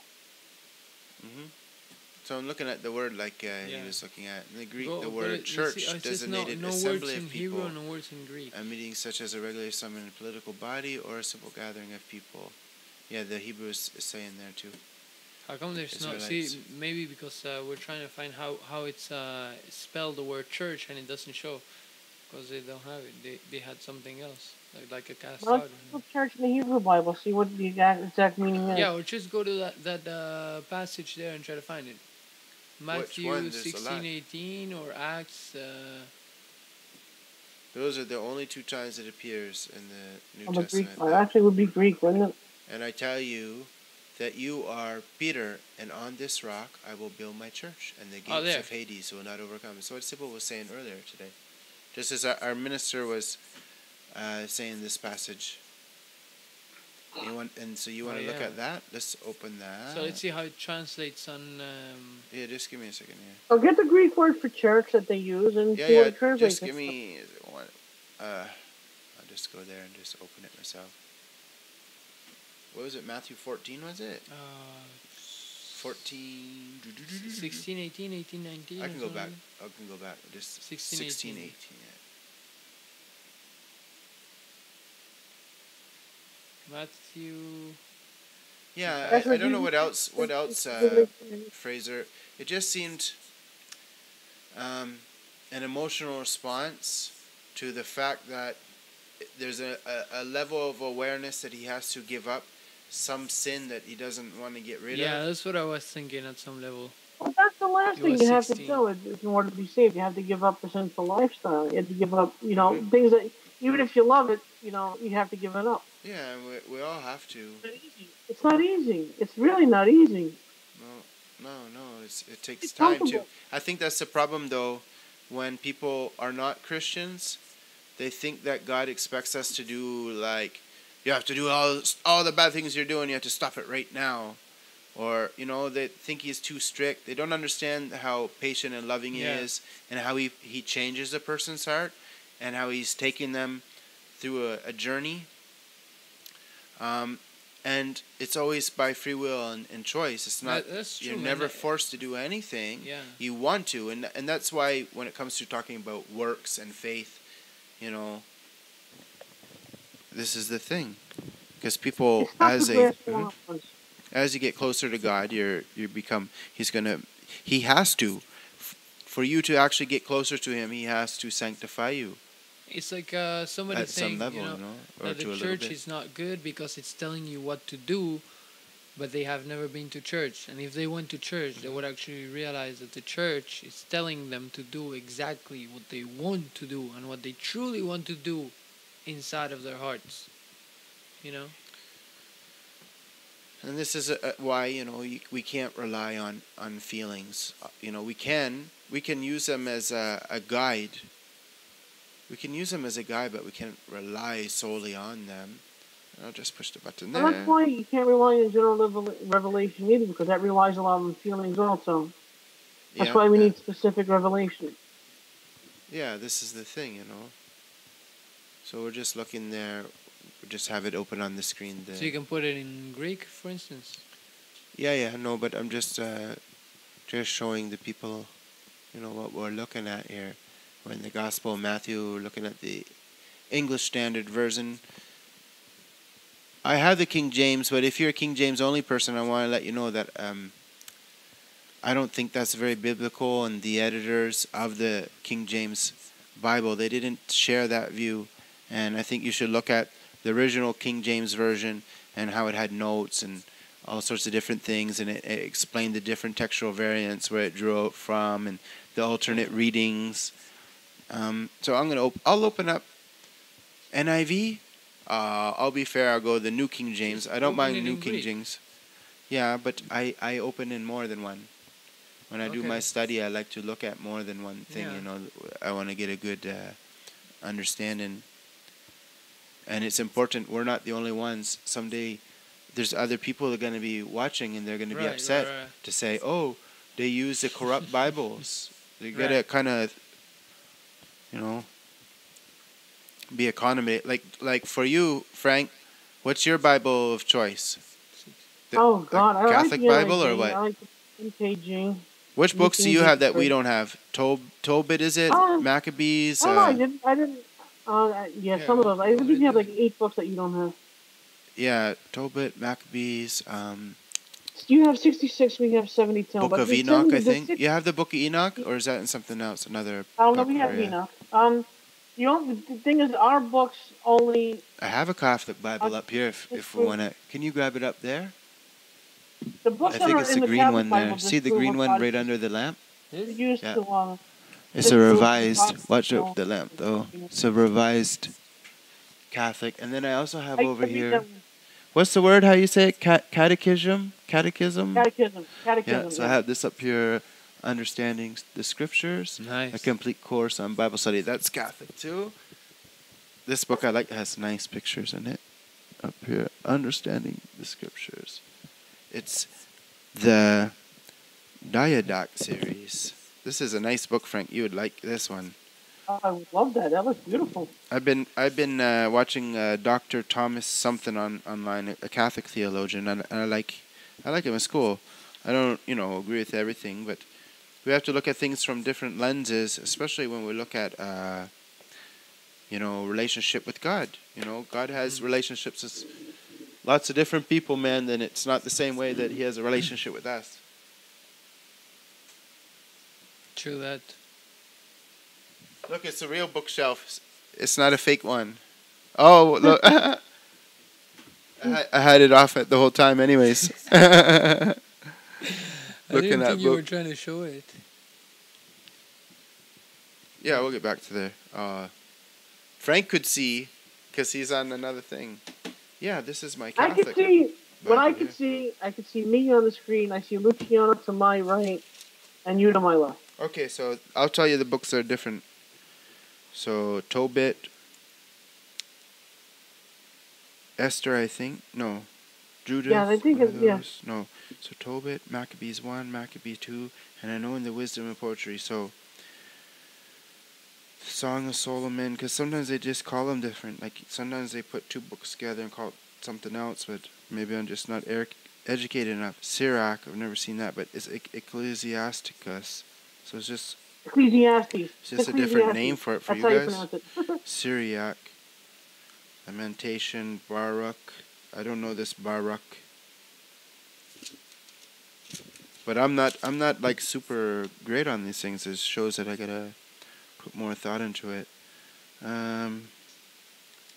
Mm-hmm. So I'm looking at the word like he was looking at. In the Greek, the word church designated assembly of people. Hebrew, no words in Greek. A meeting such as a regularly summoned political body or a simple gathering of people. Yeah, the Hebrew is saying there too. How come there's not? See, maybe because we're trying to find how it's spelled the word church and it doesn't show, because they don't have it. They had something else like a cast out. Look church in the Hebrew Bible. See what the exact meaning is. Yeah, or just go to that passage there and try to find it. Matthew 16:18 or Acts. Those are the only two times it appears in the New Testament. Greek, actually, it would be Greek, wouldn't it? And I tell you that you are Peter, and on this rock I will build my church, and the gates of Hades will not overcome. So what Sybil was saying earlier today, just as our minister was saying this passage. You want to look at that? Let's open that. So let's see how it translates on. Yeah, just give me a second here. I'll get the Greek word for church that they use and see what it translates. Just give me one. I'll just go there and just open it myself. What was it? Matthew 14, was it? 14. 16, 18, 18, 19. I can go back. Just 16, 18. Yeah. Matthew. Yeah, I don't know what else, Fraser. It just seemed an emotional response to the fact that there's a level of awareness that he has to give up some sin that he doesn't want to get rid of. Yeah, that's what I was thinking at some level. Well, that's the last thing you have to do if you want to be saved. You have to give up the sinful lifestyle. You have to give up, things that, even if you love it, you have to give it up. Yeah, we all have to. It's not easy. It's really not easy. No. It takes time to. I think that's the problem, though, when people are not Christians. They think that God expects us to do, like, you have to do all the bad things you're doing. You have to stop it right now. Or, they think he's too strict. They don't understand how patient and loving he is, and how he changes a person's heart, and how he's taking them through a journey. And it's always by free will and choice. It's not. That's true, you're never forced to do anything. Yeah. You want to, and that's why when it comes to talking about works and faith, this is the thing, because people as you get closer to God, he has to, for you to actually get closer to him, he has to sanctify you. It's like somebody at saying, some level, that the church is not good because it's telling you what to do, but they have never been to church. And if they went to church, they would actually realize that the church is telling them to do exactly what they want to do and what they truly want to do inside of their hearts. And this is why we can't rely on feelings. We can use them as a guide. We can use them as a guide, but we can't rely solely on them. I'll just push the button At that there. point, you can't rely on general revelation either, because that relies a lot on feelings also. That's Yeah, why we yeah. need specific revelation. Yeah, this is the thing, So we're just looking there. We just have it open on the screen there. So you can put it in Greek, for instance. Yeah, no, but I'm just showing the people, what we're looking at here. We're in the Gospel of Matthew, we're looking at the English Standard Version. I have the King James, but if you're a King James only person, I want to let you know that I don't think that's very biblical, and the editors of the King James Bible, they didn't share that view, and I think you should look at the original King James Version and how it had notes and all sorts of different things, and it explained the different textual variants where it drew it from and the alternate readings. So I'll open up NIV. I'll be fair. I'll go the New King James. I don't mind New King James. Yeah, but I open in more than one. When I do my study, I like to look at more than one thing. Yeah. I want to get a good understanding. And it's important. We're not the only ones. Someday, there's other people that are going to be watching, and they're going to be upset to say, "Oh, they use the corrupt Bibles." They got to kind of, be economy. Like for you, Frank, what's your Bible of choice? Oh God, I Catholic like the Bible NIV. or what? I like the NKG. Which books do you have that we don't have? Tobit, is it? Maccabees? Oh, I didn't. Yeah, some of those. I think you have like 8 books that you don't have. Yeah, Tobit, Maccabees. You have 66. We have 72. Book of Enoch, I think. You have the Book of Enoch, or is that in something else? Another. Oh no, we have Enoch. The thing is, our books only. I have a Catholic Bible up here. If we want to, can you grab it up there? The books I think it's the green one there. Bible, See the green one right under the lamp? Yeah. It's a revised. Watch out the lamp though. It's a revised Catholic. And then I also have over here. What's the word? How you say it? Catechism? Catechism. Yeah. So I have this up here. Understanding the Scriptures. Nice. A complete course on Bible study. That's Catholic too. This book I like. It has nice pictures in it. Up here, Understanding the Scriptures. It's the Diadoc series. This is a nice book, Frank. You would like this one. Oh, I love that. That looks beautiful. I've been watching Dr. Thomas something online, a Catholic theologian, and I like him. It's cool. I don't agree with everything, but we have to look at things from different lenses, especially when we look at relationship with God. God has relationships with lots of different people, man, and it's not the same way that he has a relationship with us. True that. Look, it's a real bookshelf. It's not a fake one. Oh, look. I had it off the whole time anyways. I didn't think you were trying to show it. Yeah, we'll get back to there. Frank could see, because he's on another thing. Yeah, this is my Catholic. I could see, what I could see, I could see me on the screen. I see Luciano to my right, and you to my left. Okay, so I'll tell you the books are different. So, Tobit, Esther, I think. No. Judith. Yeah, I think it's, yeah. No. So, Tobit, Maccabees 1, Maccabees 2, and I know in the Wisdom of Poetry. So, Song of Solomon, because sometimes they just call them different. Like, sometimes they put 2 books together and call it something else, but maybe I'm just not educated enough. Sirach, I've never seen that, but it's Ecclesiasticus. So it's just Ecclesiastes. It's just a different name for it for you guys. Syriac, Lamentation, Baruch. I don't know this Baruch, but I'm not like super great on these things. It shows that I gotta put more thought into it.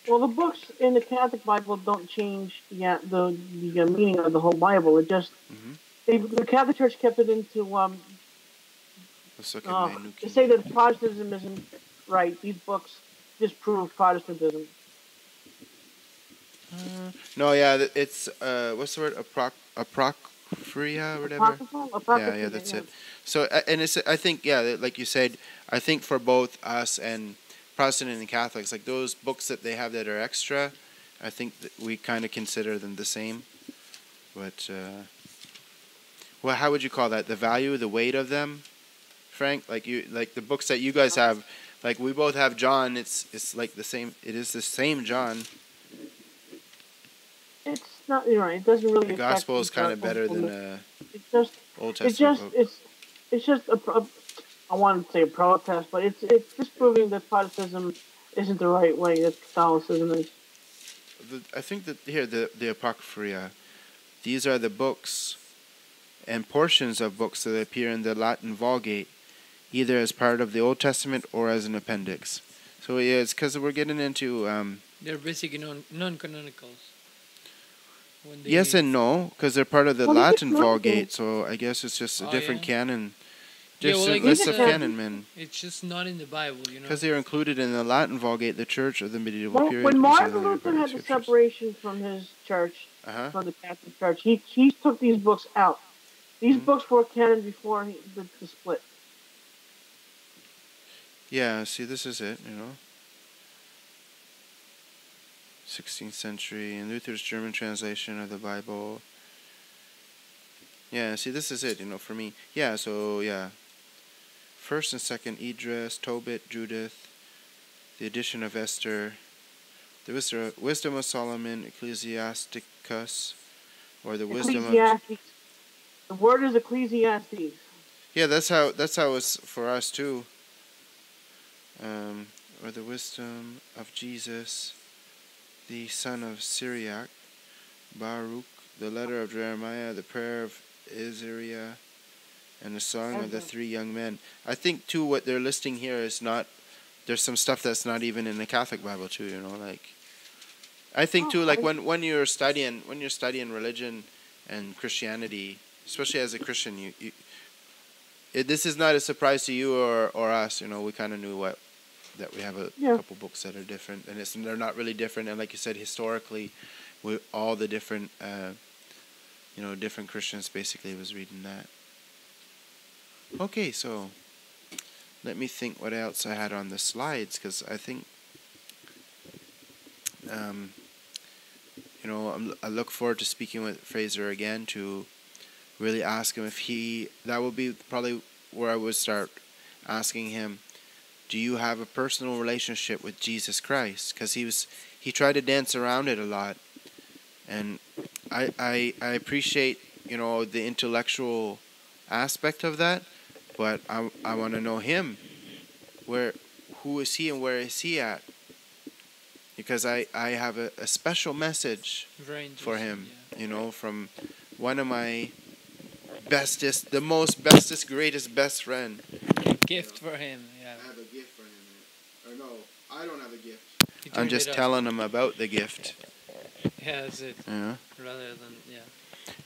Well, the books in the Catholic Bible don't change the meaning of the whole Bible. It just the Catholic Church kept it into to say that Protestantism isn't right. These books disprove Protestantism. No, yeah, it's what's the word? Apocrypha or whatever. Apocrypha, yeah, that's it. So, and it's I think like you said, I think for both us and Protestant and Catholics, like those books that they have that are extra, I think that we kind of consider them the same. But, well, how would you call that? The value, the weight of them, Frank? Like the books that you guys have, like we both have John. It's like the same. It is the same John. It's not, you're right. It doesn't really The affect gospel is kind of better than It's just, Old it's Testament just, book. it's just I want to say a protest, but it's just proving that Protestantism isn't the right way that Catholicism is. I think that here the Apocrypha, these are the books and portions of books that appear in the Latin Vulgate, either as part of the Old Testament or as an appendix. So yeah, it's because we're getting into They're basically non-canonicals. yes and no, because they're part of the Well, they Latin get Vulgate. So I guess it's just a Oh, different yeah. canon, Yeah, well, I different list guess, of canon, man. It's just not in the Bible, you know. Because they are included in the Latin Vulgate, the Church of the medieval period. When using Martin the Luther Hebraic had the scriptures. separation from his church, Uh-huh. from the Catholic Church, he took these books out. These books were canon before the split. Yeah, see, this is it, 16th century, and Luther's German translation of the Bible. Yeah, see, this is it, for me. Yeah, so, yeah. First and second Idris, Tobit, Judith, the edition of Esther, the Wisdom of Solomon, Ecclesiasticus, or the Wisdom of... Ecclesiastes. The word is Ecclesiastes. Yeah, that's how it's for us, too. Or the Wisdom of Jesus, the son of Syriac, Baruch, the letter of Jeremiah, the prayer of Isaiah, and the song of the three young men. I think too what they're listing here is not. There's some stuff that's not even in the Catholic Bible too. Like. I think too, like when you're studying religion and Christianity, especially as a Christian, this is not a surprise to you or us. We kind of knew that we have a couple books that are different, and they're not really different. And like you said, historically, with all the different, different Christians basically was reading that. Okay, so let me think what else I had on the slides, because I think, I look forward to speaking with Fraser again to really ask him that will be probably where I would start asking him, do you have a personal relationship with Jesus Christ? Because he tried to dance around it a lot, and I appreciate, the intellectual aspect of that, but I want to know him. Who is he and where is he at? Because I have a special message for him, from one of my bestest, greatest best friend. A gift for him, yeah. I have a gift for him. Or no, I don't have a gift. I'm just telling him about the gift. Yeah, that's it. Yeah. Rather than, yeah.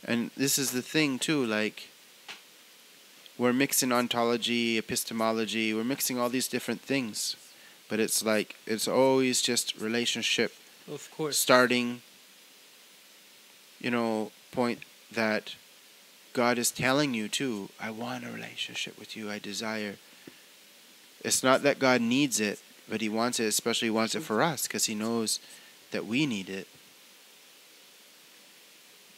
And this is the thing too, like, we're mixing ontology, epistemology, we're mixing all these different things. But it's like, it's always just relationship. Of course. Starting, point that God is telling you too, I want a relationship with you, I desire. It's not that God needs it, but he wants it, especially wants it for us, because he knows that we need it.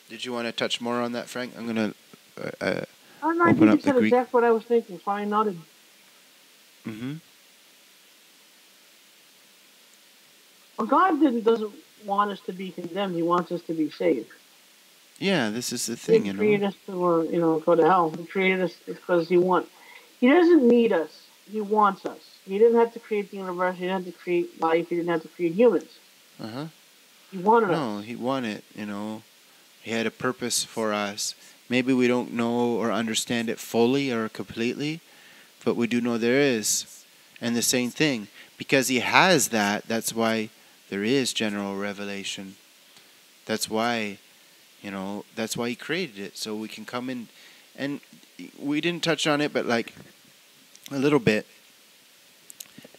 Did you want to touch more on that, Frank? I'm going to I think you said exactly what I was thinking, so I nodded. Mm-hmm. Well, God doesn't want us to be condemned. He wants us to be saved. Yeah, this is the thing, He created us to, go to hell. He created us because He doesn't need us. He wants us. He didn't have to create the universe. He didn't have to create life. He didn't have to create humans. Uh-huh. He wanted us. No, he wanted, He had a purpose for us. Maybe we don't know or understand it fully or completely, but we do know there is. And the same thing. Because he has that, that's why there is general revelation. That's why, that's why he created it. So we can come in, and we didn't touch on it, but like a little bit.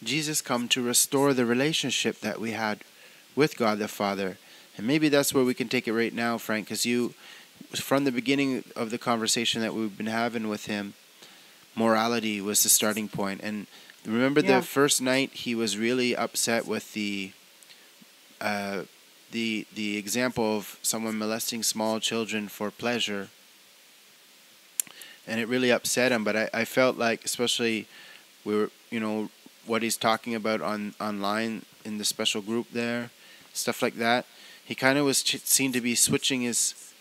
Jesus come to restore the relationship that we had with God the Father. And maybe that's where we can take it right now, Frank, because from the beginning of the conversation that we've been having with him, morality was the starting point. And remember the first night he was really upset with the the example of someone molesting small children for pleasure, and it really upset him. But I felt like, especially we were, what he's talking about online in the special group there, stuff like that. He kind of seemed to be switching his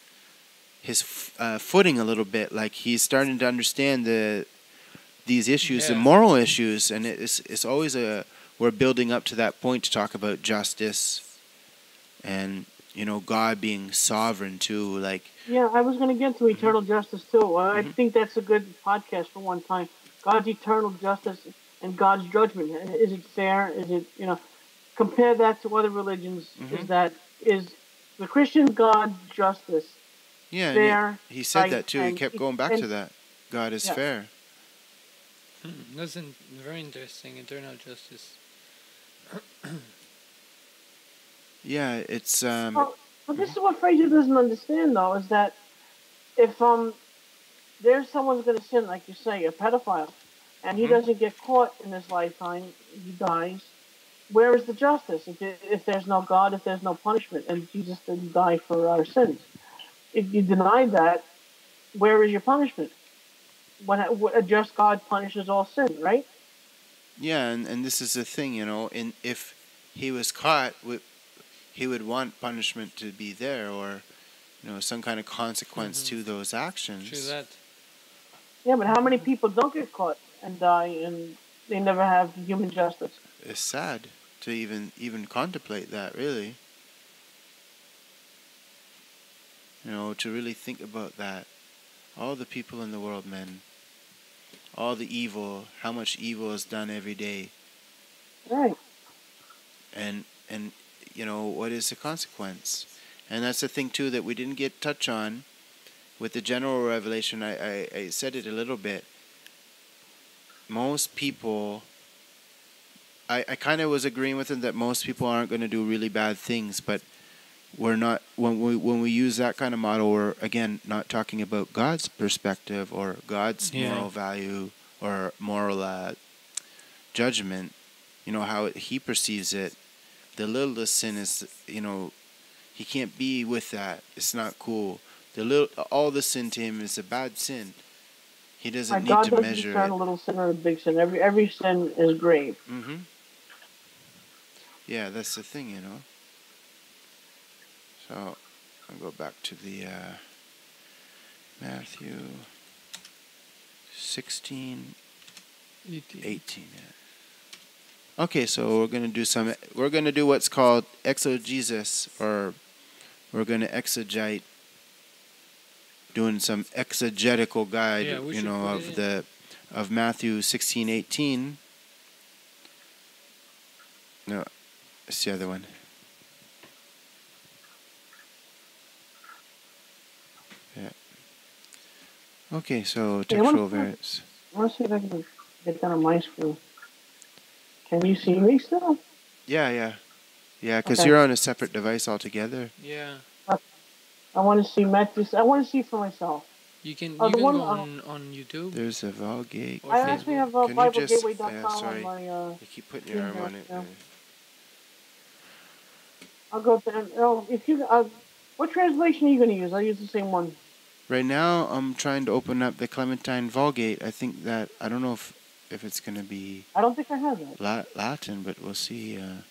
footing a little bit. Like he's starting to understand these issues, the moral issues, and it's always we're building up to that point to talk about justice and God being sovereign too. Like I was going to get to eternal justice too. I think that's a good podcast for one time. God's eternal justice and God's judgment. Is it fair? Is it compare that to other religions? Is the Christian God justice fair? He said that too. He kept going back to that. God is fair. That's very interesting. Eternal justice. Yeah, it's Well, this is what Fraser doesn't understand, though, is that if there's someone's going to sin, like you say, a pedophile, and he doesn't get caught in his lifetime, he dies. Where is the justice? If there's no God, if there's no punishment, and Jesus didn't die for our sins, if you deny that, where is your punishment? When a just God punishes all sin, right? Yeah, and this is the thing, if he was caught, he would want punishment to be there, or some kind of consequence to those actions. True that. Yeah, but how many people don't get caught and die, and they never have human justice? It's sad to even contemplate that, really. To really think about that. All the people in the world, man. All the evil, how much evil is done every day. Right. And what is the consequence? And that's the thing too that we didn't get touch on with the general revelation. I said it a little bit. Most people, I kind of was agreeing with him that most people aren't going to do really bad things, but we're not, when we use that kind of model, we're again not talking about God's perspective or God's moral value or moral judgment. How he perceives it. The littlest sin is, he can't be with that. It's not cool. All the sin to him is a bad sin. He doesn't need to measure it. A little sin or a big sin. Every sin is grave. Yeah, that's the thing, So I'll go back to the Matthew 16, 18. Okay, so we're gonna do what's called exegesis, or we're gonna exegete, doing some exegetical guide, of Matthew 16:18. No, it's the other one. Yeah. Okay, so textual variants. I want to see if I can get that on my screen. Can you see me still? Yeah, because you're on a separate device altogether. Yeah. I want to see Matthew. I want to see for myself. You can go on YouTube. There's a Vulgate. I actually have a BibleGateway.com sorry. on my. You keep putting your arm on it. Yeah. I'll go there. If you, what translation are you going to use? I'll use the same one. Right now, I'm trying to open up the Clementine Vulgate. I think that, I don't know if it's going to be... I don't think I have that. Latin, but we'll see. Okay.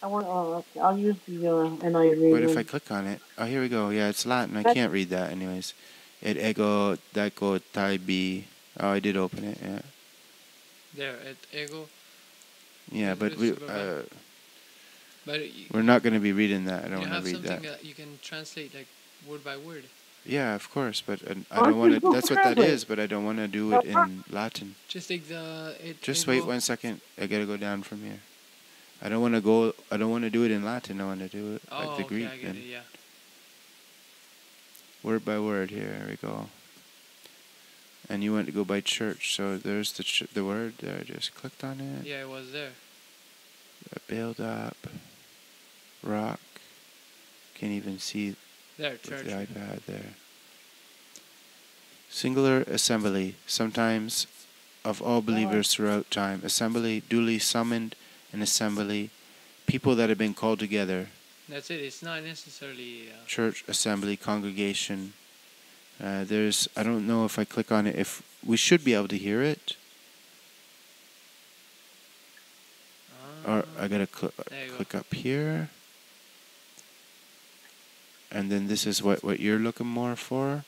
I'll use the NIV. What if I click on it? Oh, here we go. Yeah, it's Latin. I can't read that anyways. Et ego daiko taibi. Oh, I did open it, yeah. There, et ego. Yeah, but we're not going to be reading that. I don't want to read that. You have something that you can translate like word by word. Yeah, of course, but I don't want to. That's what that is, but I don't want to do it in Latin. Just take the. Just wait 1 second. I gotta go down from here. I don't want to go. I don't want to do it in Latin. I want to do it like the Greek. I get it, yeah. Word by word. Here we go. And you want to go by church, so there's the word there. I just clicked on it. Yeah, it was there. Build up. Rock. Can't even see. There, church. The iPad there. Singular assembly, sometimes of all believers throughout time. Assembly, duly summoned, an assembly, people that have been called together. That's it. It's not necessarily. Church, assembly, congregation. There's, I don't know if I click on it, if we should be able to hear it. Or I gotta click up here. And then this is what you're looking more for.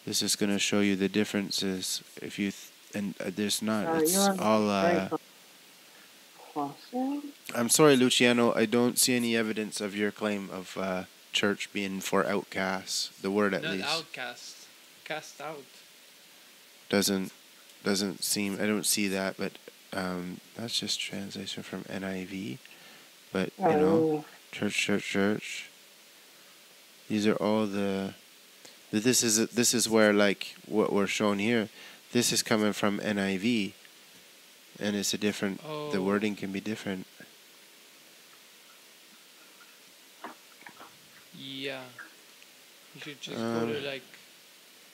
This is gonna show you the differences. If you there's not. It's all. I'm sorry, Luciano. I don't see any evidence of your claim of church being for outcasts. The word at not least. Outcast. Cast out. Doesn't seem. I don't see that, but that's just translation from NIV. But you know, church. These are all the. This is where, like what we're shown here. This is coming from NIV, and it's a different. Oh. The wording can be different. Yeah. You should just go to like.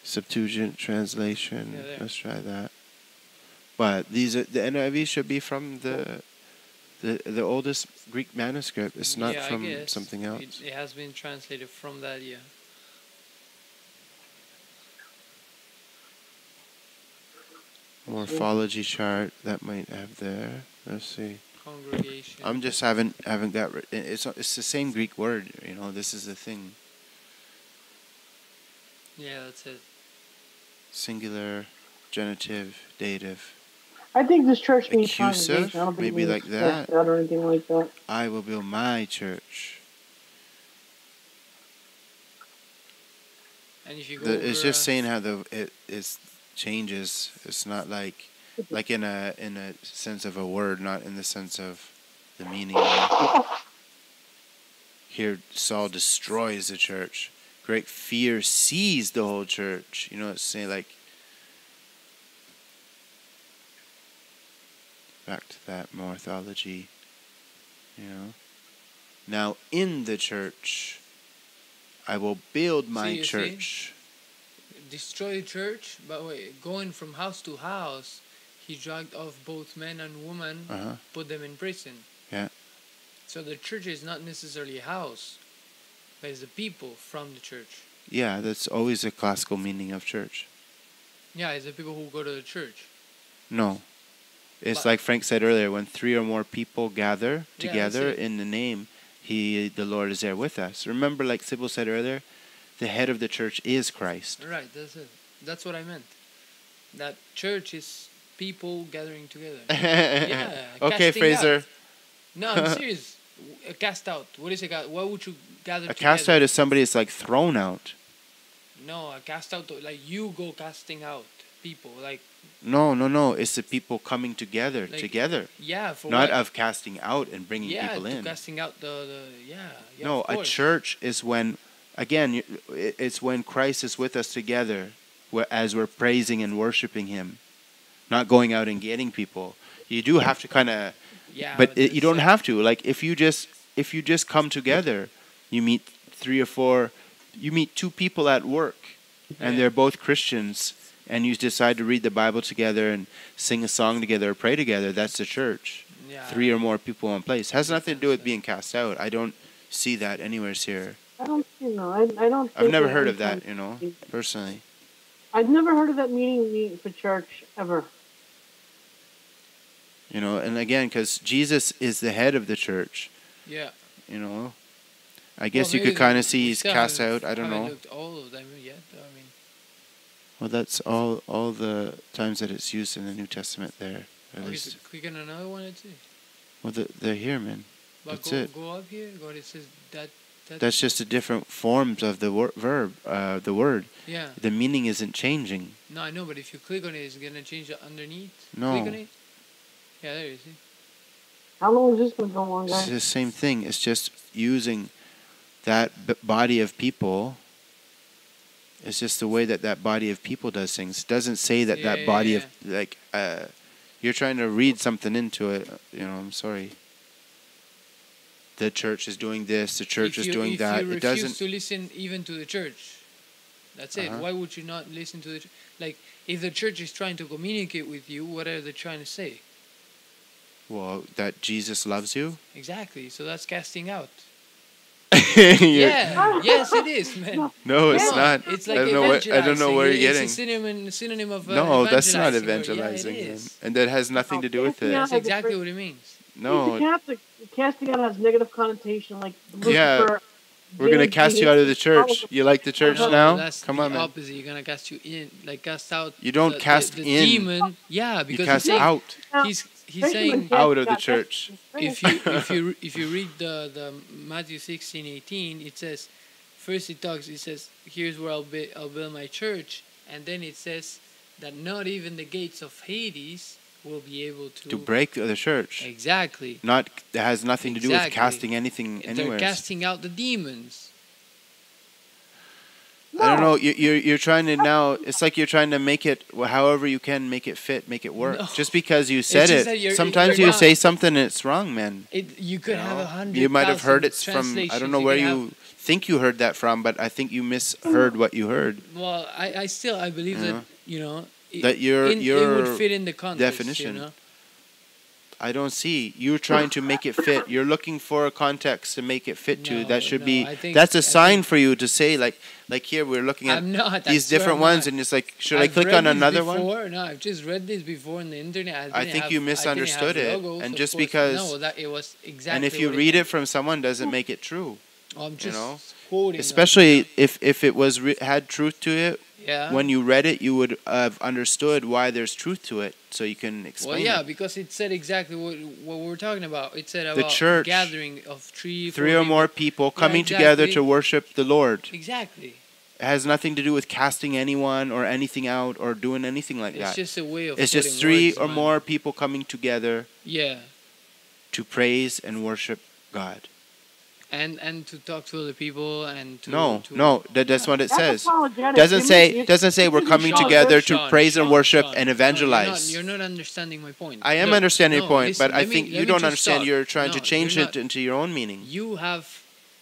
Septuagint translation. Yeah, there. Let's try that. But these are the NIV should be from the oldest Greek manuscript. It's not Yeah, from I guess. something else. It has been translated from that, yeah. Morphology chart that might have there. Let's see. Congregation. I'm just haven't got. It's the same Greek word. You know, this is the thing. Yeah, that's it. Singular, genitive, dative. I think this church means Accusive, congregation. I don't think maybe it like means that. cast out or anything like that. I will build my church. And if you go It's over, just saying how it changes. It's not like in a sense of a word, not in the sense of the meaning. Here, Saul destroys the church. Great fear seized the whole church. You know, it's saying like. Back to that morphology. You know. Now in the church, I will build my church. Destroy the church, but wait, going from house to house, he dragged off both men and women, put them in prison. Yeah. So the church is not necessarily a house, but it's the people from the church. Yeah, that's always the classical meaning of church. Yeah, it's the people who go to the church. No. It's like Frank said earlier, when 3 or more people gather together in the name, the Lord is there with us. Remember, like Sybil said earlier, the head of the church is Christ. Right, that's it. That's what I meant. That church is people gathering together. Yeah. Okay, Fraser. Out. No, I'm serious. A cast out. What is a cast? Why would you gather together? A cast out is somebody that's like thrown out. No, a cast out, like you go casting out people. Like. No. It's the people coming together. Yeah, for not what? of casting out and bringing people in. Yeah, casting out the no, a church is when, again, it's when Christ is with us together, as we're praising and worshiping Him, not going out and getting people. You do have to kind of, but you don't have to. Like if you just come together, you meet 3 or 4, you meet 2 people at work, and they're both Christians. And you decide to read the Bible together and sing a song together or pray together, that's the church. Yeah. 3 or more people in place. Has nothing to do with being cast out. I don't see that anywhere here. I don't, I don't. I've never heard of that, personally. I've never heard of that meaning for church ever. And again, because Jesus is the head of the church. Yeah. I guess you could kind of see he's cast out. I don't know. Looked all of them yet. I mean. Well, that's all the times that it's used in the New Testament there. At least. Click on another one and see. Well, they're here, man. But that's it. Go up here. Go. It says that. That's just the different forms of the verb, the word. Yeah. The meaning isn't changing. No, I know, but if you click on it, it's gonna change it underneath. No. Click on it. Yeah, there you see. How long is this going to go on, guys? It's the same thing. It's just using that body of people. It's just the way that body of people does things. It doesn't say that body of, like, you're trying to read something into it. I'm sorry. The church is doing this. The church is doing that. If you it doesn't. refuse to listen even to the church, that's it. Why would you not listen to the church? Like, if the church is trying to communicate with you, what are they trying to say? Well, that Jesus loves you. Exactly. So that's casting out. You're- Yeah. Yes, it is, man. No, it's Come on. not. It's I like don't know what. I don't know evangelizing. where you're It's getting. a synonym of No, that's not evangelizing. Yeah, it evangelizing, man. is. And that has nothing to do with casting out it. That's exactly what it means. No. Casting out has negative connotation, like Yeah. Lucifer. We're gonna cast you out of the church. You like the church No, now? that's Come the on, man. opposite. You're gonna cast you in, like cast out. You don't the, cast the in. demon. Yeah, You because cast he's saying, out. he's saying Out of the church. if you read the Matthew 16:18, it says first it says here's where I'll build my church, and then it says that not even the gates of Hades will be able To break the church. exactly. Not. It has nothing to do with Exactly. casting anything anywhere. They're casting out the demons. I don't know. You're trying to now. It's like you're trying to make it however you can make it fit, make it work. No. Just because you said just that it. you're Sometimes not- you say something and it's wrong, man. You could have 100. You might have heard it from. I don't know where you think you heard that from, but I think you misheard what you heard. Well, I believe Yeah. that That it would fit in the context. definition. You know? I don't see. You're trying to make it fit. You're looking for a context to make it fit to. No, That should no, be. I think- That's a I sign think- for you to say like here we're looking at I'm not. I these swear different I'm ones, not. and it's like should I I've click read on this another one? before. No, I've just read this before on the internet. I think you misunderstood it, and just because- no, that it was exactly. And if you what read it from someone, doesn't make it true. I'm just know, quoting. Especially if it was had truth to it. yeah. When you read it, you would have understood why there's truth to it, so you can explain. Well, yeah, it. because it said exactly what we're talking about. It said The about church, gathering of three or more people coming together exactly. to worship the Lord. Exactly. It has nothing to do with casting anyone or anything out or doing anything like It's that. just a way of. It's just putting three words, or man. more people coming together Yeah. to praise and worship God. And to talk to other people and to That's what it says. apologetic. Doesn't say we're coming Sean, together to Sean, praise and Sean, worship Sean. and No, evangelize. you're not understanding my point. I am Look, understanding no, your point, listen, but I think let you me don't just understand. talk. You're trying to No, change you're it not. into your own meaning. You have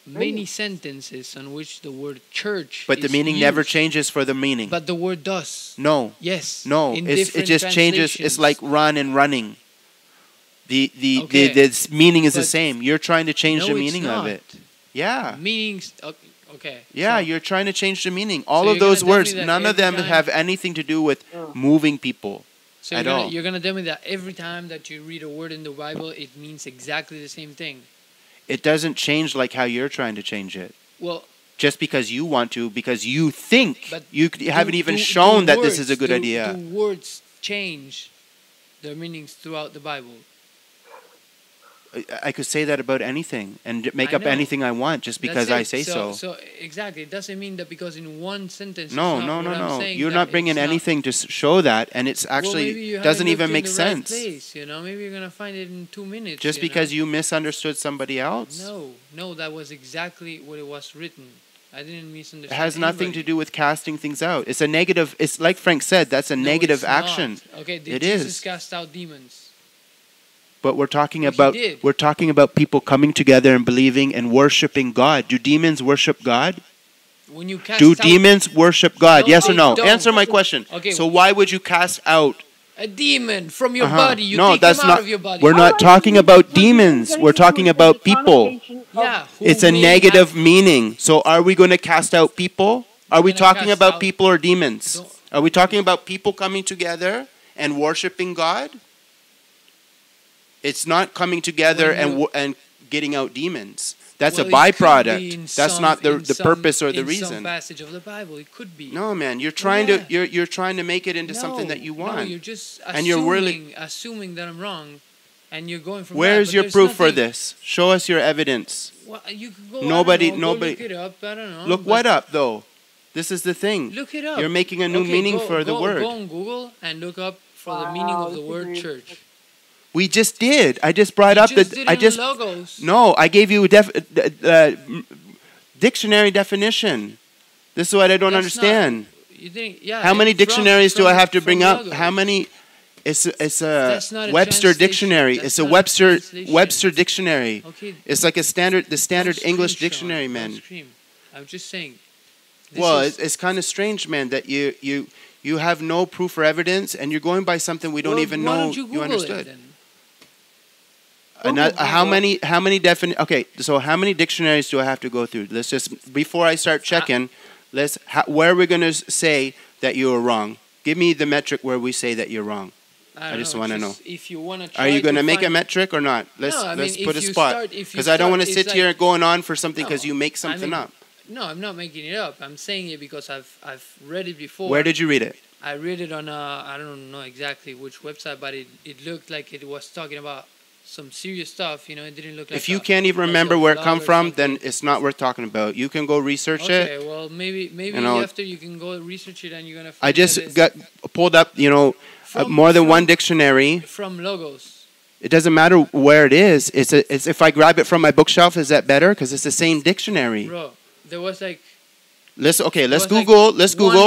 many sentences on which the word church But the is meaning never used, changes for the meaning. But the word does. No. Yes. No, in it different just changes. It's translations. like run and running. The Okay. meaning is the But- same. You're trying to change No, the it's meaning of not. it. Yeah. Meanings. Okay. Yeah, so- you're trying to change the meaning. All So of you're gonna those tell me words, that none of every them time- have anything to do with Oh. moving people. So at all. you're gonna tell me that every time that you read a word in the Bible, it means exactly the same thing. It doesn't change like how you're trying to change it. Well, Just because you want to, because you think. But You haven't do- even do- shown do that this is a words- good do- idea. Do words change their meanings throughout the Bible? I could say that about anything and make I up know. anything I want just because I That's it. say so. So exactly, it doesn't mean that because in one sentence. No, it's not no, what I'm no. saying You're that not bringing it's not- anything to show that, and it's Well, maybe actually you doesn't haven't even looked make in the right sense. place, maybe you're gonna find it in 2 minutes. Just because you misunderstood somebody else. No, that was exactly what it was written. I didn't misunderstand. It has nothing to anybody. do with casting things out. It's a negative. It's like Frank said. That's a No, negative it's not. action. Okay, did It Jesus is. cast out demons? But we're talking Well, he about did. people coming together and believing and worshiping God. Do demons worship God? When you cast Do out demons worship God? No, Yes or they no? don't. Answer my question. Okay. So why would you cast out? a demon from your Uh-huh. body, you No, take that's him not- out of your body. We're not talking about demons. We're talking about people. Yeah, who It's a may negative have- meaning. So are we going to cast out people? Are we gonna talking cast about out- people or demons? Don't- Are we talking about people coming together and worshiping God? It's not coming together When you- and getting out demons. That's Well, a it could be byproduct. in That's some- not the in some- purpose or the in some reason. passage of the Bible, it could be. No, man, you're trying Yeah. to you're trying to make it into something that you No, want. you're just assuming, And you're really- assuming that I'm wrong, and you're going from. Where's that, but your there's proof for nothing- this? Show us your evidence. Well, you could go. Nobody- I don't know, nobody- Go look it up. I don't know. Look but what up though. This is the thing. Look it up. You're making a new Okay, meaning go- for the go- word. Go on Google and look up for the meaning of the word church. We just did. I just brought You up just the. did I it in just logos. no. I gave you a dictionary definition. This is what I don't That's understand. You think? Yeah. How many from- dictionaries do I have to from bring up? logos. How many? It's a That's not a Webster translation. dictionary. That's It's a not a Webster translation. dictionary. Okay. It's like the standard don't English scream, dictionary, Sean. man. Don't scream. I'm just saying. This Well, is- it's kind of strange, man, that you have no proof or evidence, and you're going by something we don't Well, even why know don't you Google understood. It, then? How many Okay, so how many dictionaries do I have to go through? Let's just before I start checking. Where are we going to say that you are wrong? Give me the metric where we say that you're wrong. I just want to know. If you want to Are you going to make a metric or not? Let's put a spot. Because I don't want to sit here going on for something because you make something up. No, I'm not making it up. I'm saying it because I've read it before. Where did you read it? I read it on I don't know exactly which website, but it looked like it was talking about some serious stuff. It didn't look like. If you can't even remember where it come from, then it's not worth talking about. You can go research it. Okay, well maybe after you can go research it and you're gonna. I just pulled up, more than one dictionary from logos. It doesn't matter where it is. It's if I grab it from my bookshelf, is that better? Because it's the same dictionary. Bro, there was like. Let's Google.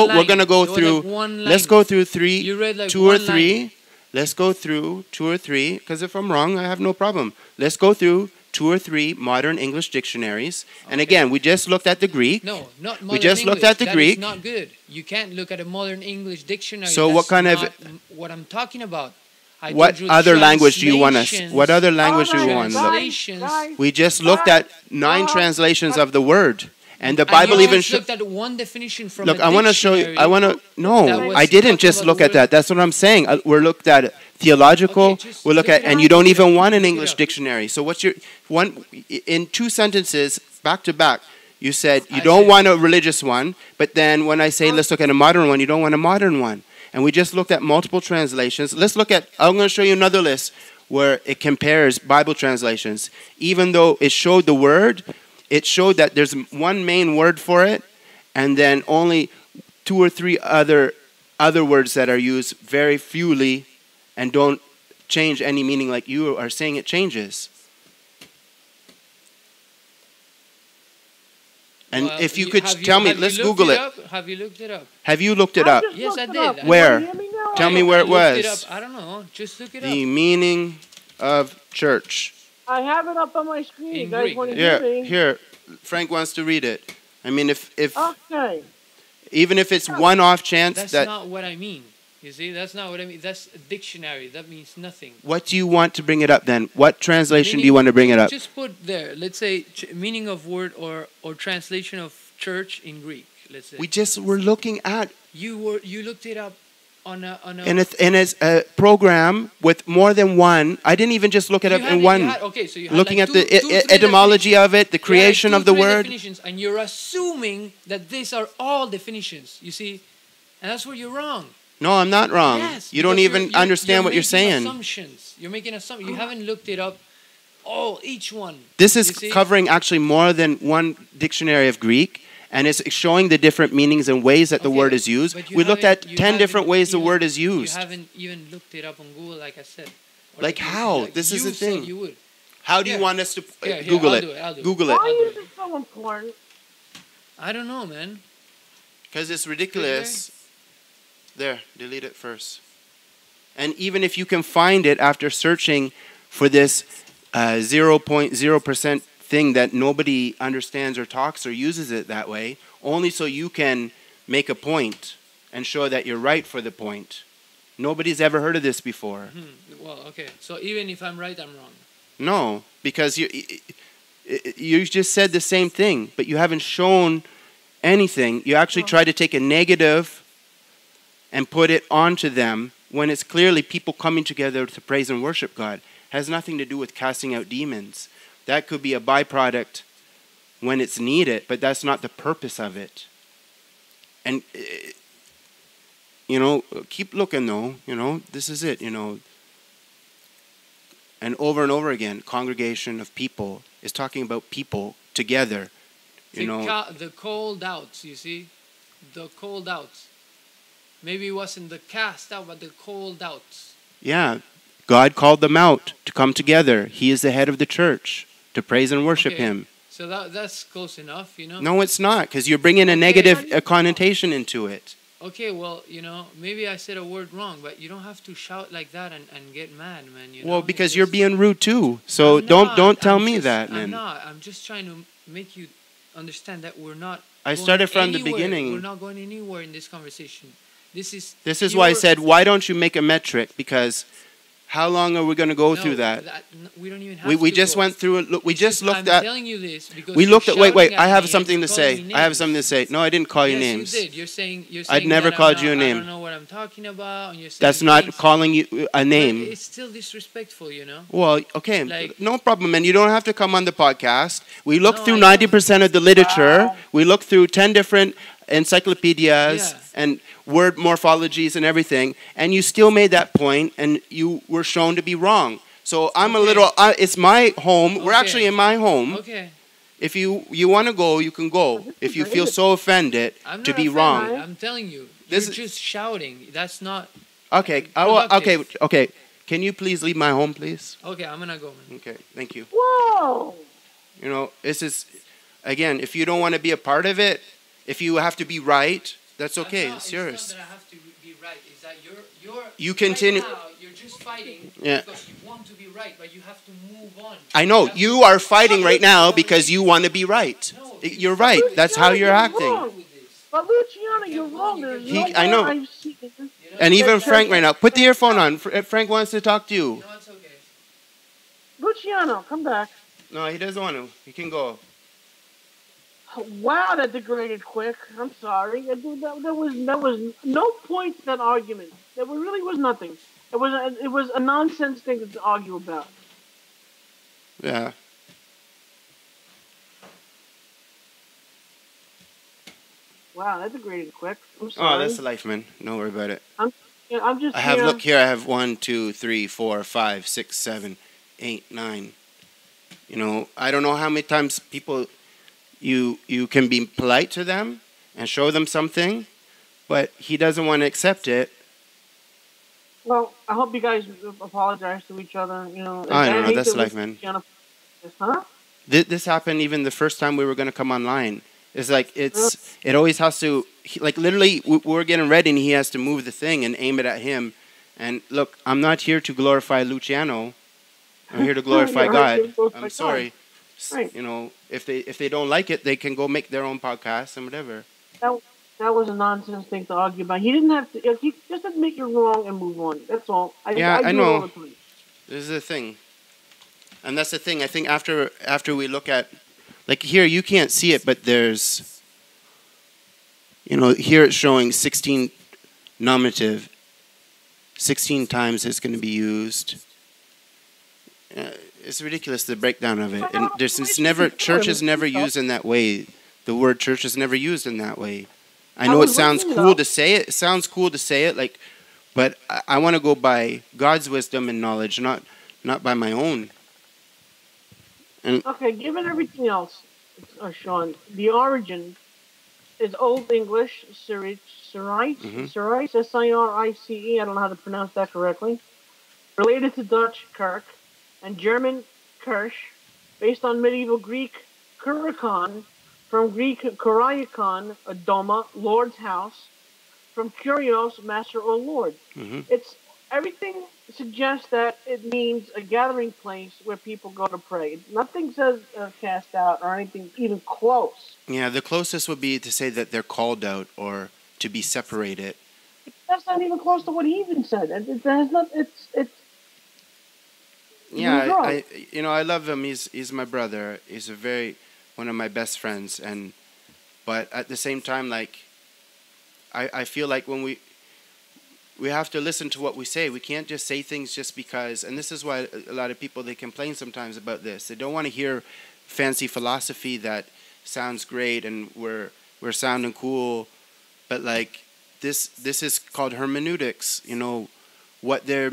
We're gonna go through. Let's go through three, you read like 2 or 3. Let's go through 2 or 3. Because if I'm wrong, I have no problem. Let's go through 2 or 3 modern English dictionaries. Okay. And again, we just looked at the Greek. No, not modern We just English. looked at the that Greek. Is not good. You can't look at a modern English dictionary. So what kind of? What I'm talking about. What other language do you want us? What other language do you want? We just looked at 9 translations of the word. And the Bible even looked at one definition from. Look, I want to show you. I didn't just look at that. That's what I'm saying. We're looked at theological. We look at, and you don't even want an English dictionary. So what's your one in 2 sentences back to back? You said you don't want a religious one, but then when I say let's look at a modern one, you don't want a modern one. And we just looked at multiple translations. Let's look at. I'm going to show you another list where it compares Bible translations. Even though it showed the word. It showed that there's one main word for it, and then only 2 or 3 other words that are used very fewly and don't change any meaning like you are saying it changes. And if you could tell me, let's Google it. Have you looked it up? Have you looked it up? Yes, I did. Where? Tell me where it was. I don't know. Just look it up. The meaning of church. I have it up on my screen. You guys want to hear me? Here. Frank wants to read it. I mean, if okay. Even if it's one off chance that's not what I mean. You see, that's not what I mean. That's a dictionary. That means nothing. What do you want to bring it up then? What translation do you want to bring it up? Just put there. Let's say meaning of word or translation of church in Greek. Let's say. We're looking at. You looked it up. On a program with more than one. I didn't even just look it up in one. So you looking at the etymology of it, the creation of the word. And you're assuming that these are all definitions. You see, and that's where you're wrong. No, I'm not wrong. Yes, you don't even understand what you're saying. Assumptions. You're making assumptions. You haven't looked it up. Each one. This is covering actually more than one dictionary of Greek. And it's showing the different meanings and ways that the word is used. We looked at 10 different ways the word is used. You haven't even looked it up on Google, like I said. Like how? This is the thing. You would. How do you want us to Google it? Google it. Why is it so important? I don't know, man. Because it's ridiculous. There, delete it first. And even if you can find it after searching for this 0.0% thing that nobody understands or talks or uses it that way, only so you can make a point and show that you're right for the point. Nobody's ever heard of this before. Well, okay. So even if I'm right, I'm wrong. No, because you just said the same thing, but you haven't shown anything. You actually tried to take a negative and put it onto them when it's clearly people coming together to praise and worship God. It has nothing to do with casting out demons. That could be a byproduct when it's needed, but that's not the purpose of it. And, keep looking though, this is it, And over again, congregation of people is talking about people together, The called outs, you see? The called outs. Maybe it wasn't the cast out, but the called outs. Yeah, God called them out to come together. He is the head of the church. To praise and worship Him. So that's close enough, No, it's not, because you're bringing a negative connotation into it. Okay, well, maybe I said a word wrong, but you don't have to shout like that and get mad, man. Well, because you're being rude too. So don't tell me that, man. I'm not. I'm just trying to make you understand that we're not. I started from the beginning. We're not going anywhere in this conversation. This is why I said, why don't you make a metric? Because How long are we going to go No, through that? we don't even have We to just go. went through it. Look, we just looked I'm at. telling you this because We you're looked at. Wait. shouting I at have me something and to you're calling say. me I have names. something to say. No, I didn't call you Yes, names. you did. You're saying I'd never that called you a I name. don't know what I'm talking about, and you're saying That's not things, calling you a but name. it's still disrespectful, you know. Well, okay, Like- no problem, and you don't have to come on the podcast. We looked No, through I know. 90% of the literature. Wow. We looked through 10 different encyclopedias Yeah. and word morphologies and everything, and you still made that point, and you were shown to be wrong. So I'm a Okay. little. It's my home. We're Okay. actually in my home. Okay, If you want to go, you can go. If you feel so offended I'm to not be offended. wrong. I'm telling you, This you're is- just shouting. That's not Okay. Okay. Okay. Can you please leave my home, please? okay. I'm gonna go, man. Okay. Thank you. Whoa. You know, this is, again, if you don't want to be a part of it, if you have to be right, that's okay. It's yours. It's not that I have to be right. It's that you're You continue- Right now, you're just fighting Yeah. because you want to be right, but you have to move on. I know have you to- are fighting right now because you want to be right. No, You're right. That's how you're acting. wrong. But Luciano, you're wrong. There's He- no I know. way I've seen it. You know? And even That's- Frank right now, put the earphone on. Frank wants to talk to you. No, it's okay. Luciano, come back. No, he doesn't want to. He can go. Wow, that degraded quick. I'm sorry. There was no point to that argument. There really was nothing. It was a nonsense thing to argue about. Yeah. Wow, that degraded quick. I'm sorry. Oh, that's life, man. Don't worry about it. I'm just I have, here. look here, I have 1, 2, 3, 4, 5, 6, 7, 8, 9. You know, I don't know how many times people, you can be polite to them and show them something, but he doesn't want to accept it. Well, I hope you guys apologize to each other. You know, I don't know, hate that's that life, man. Luciano- Huh? This happened even the first time we were going to come online. It's like, it always has to, like literally, we're getting ready and he has to move the thing and aim it at him. And look, I'm not here to glorify Luciano. I'm here to glorify You're right, God. to glorify I'm God. sorry. Right. You know, if they don't like it, they can go make their own podcast and whatever. That was a nonsense thing to argue about. He didn't have to. He just admit you're wrong and move on. That's all. I Yeah, I do it know. all the time. This is the thing. And that's the thing. I think after we look at, like here, you can't see it, but there's, you know, here it's showing 16 nominative. 16 times it's going to be used. It's ridiculous, the breakdown of it. And church is never used in that way. The word church is never used in that way. I know it sounds cool to say it. It sounds cool to say it, like, but I want to go by God's wisdom and knowledge, not by my own. And Okay, given everything else, Shawn, the origin is Old English, Syrice, Syrice, S-I-R-I-C-E, I don't know how to pronounce that correctly, related to Dutch Kirk, and German Kirch, based on medieval Greek Kurikon, from Greek Kuriakon, a Doma, Lord's house, from Kurios, master or Lord. It's everything suggests that it means a gathering place where people go to pray. Nothing says cast out or anything even close. yeah, the closest would be to say that they're called out or to be separated. That's not even close to what he even said. It has not. It's. Yeah, He's wrong. I love him. He's my brother. He's one of my best friends. But at the same time, like, I feel like when we have to listen to what we say. We can't just say things just because. And this is why a lot of people, they complain sometimes about this. They don't want to hear fancy philosophy that sounds great and we're sounding cool, but like this is called hermeneutics. You know, what they're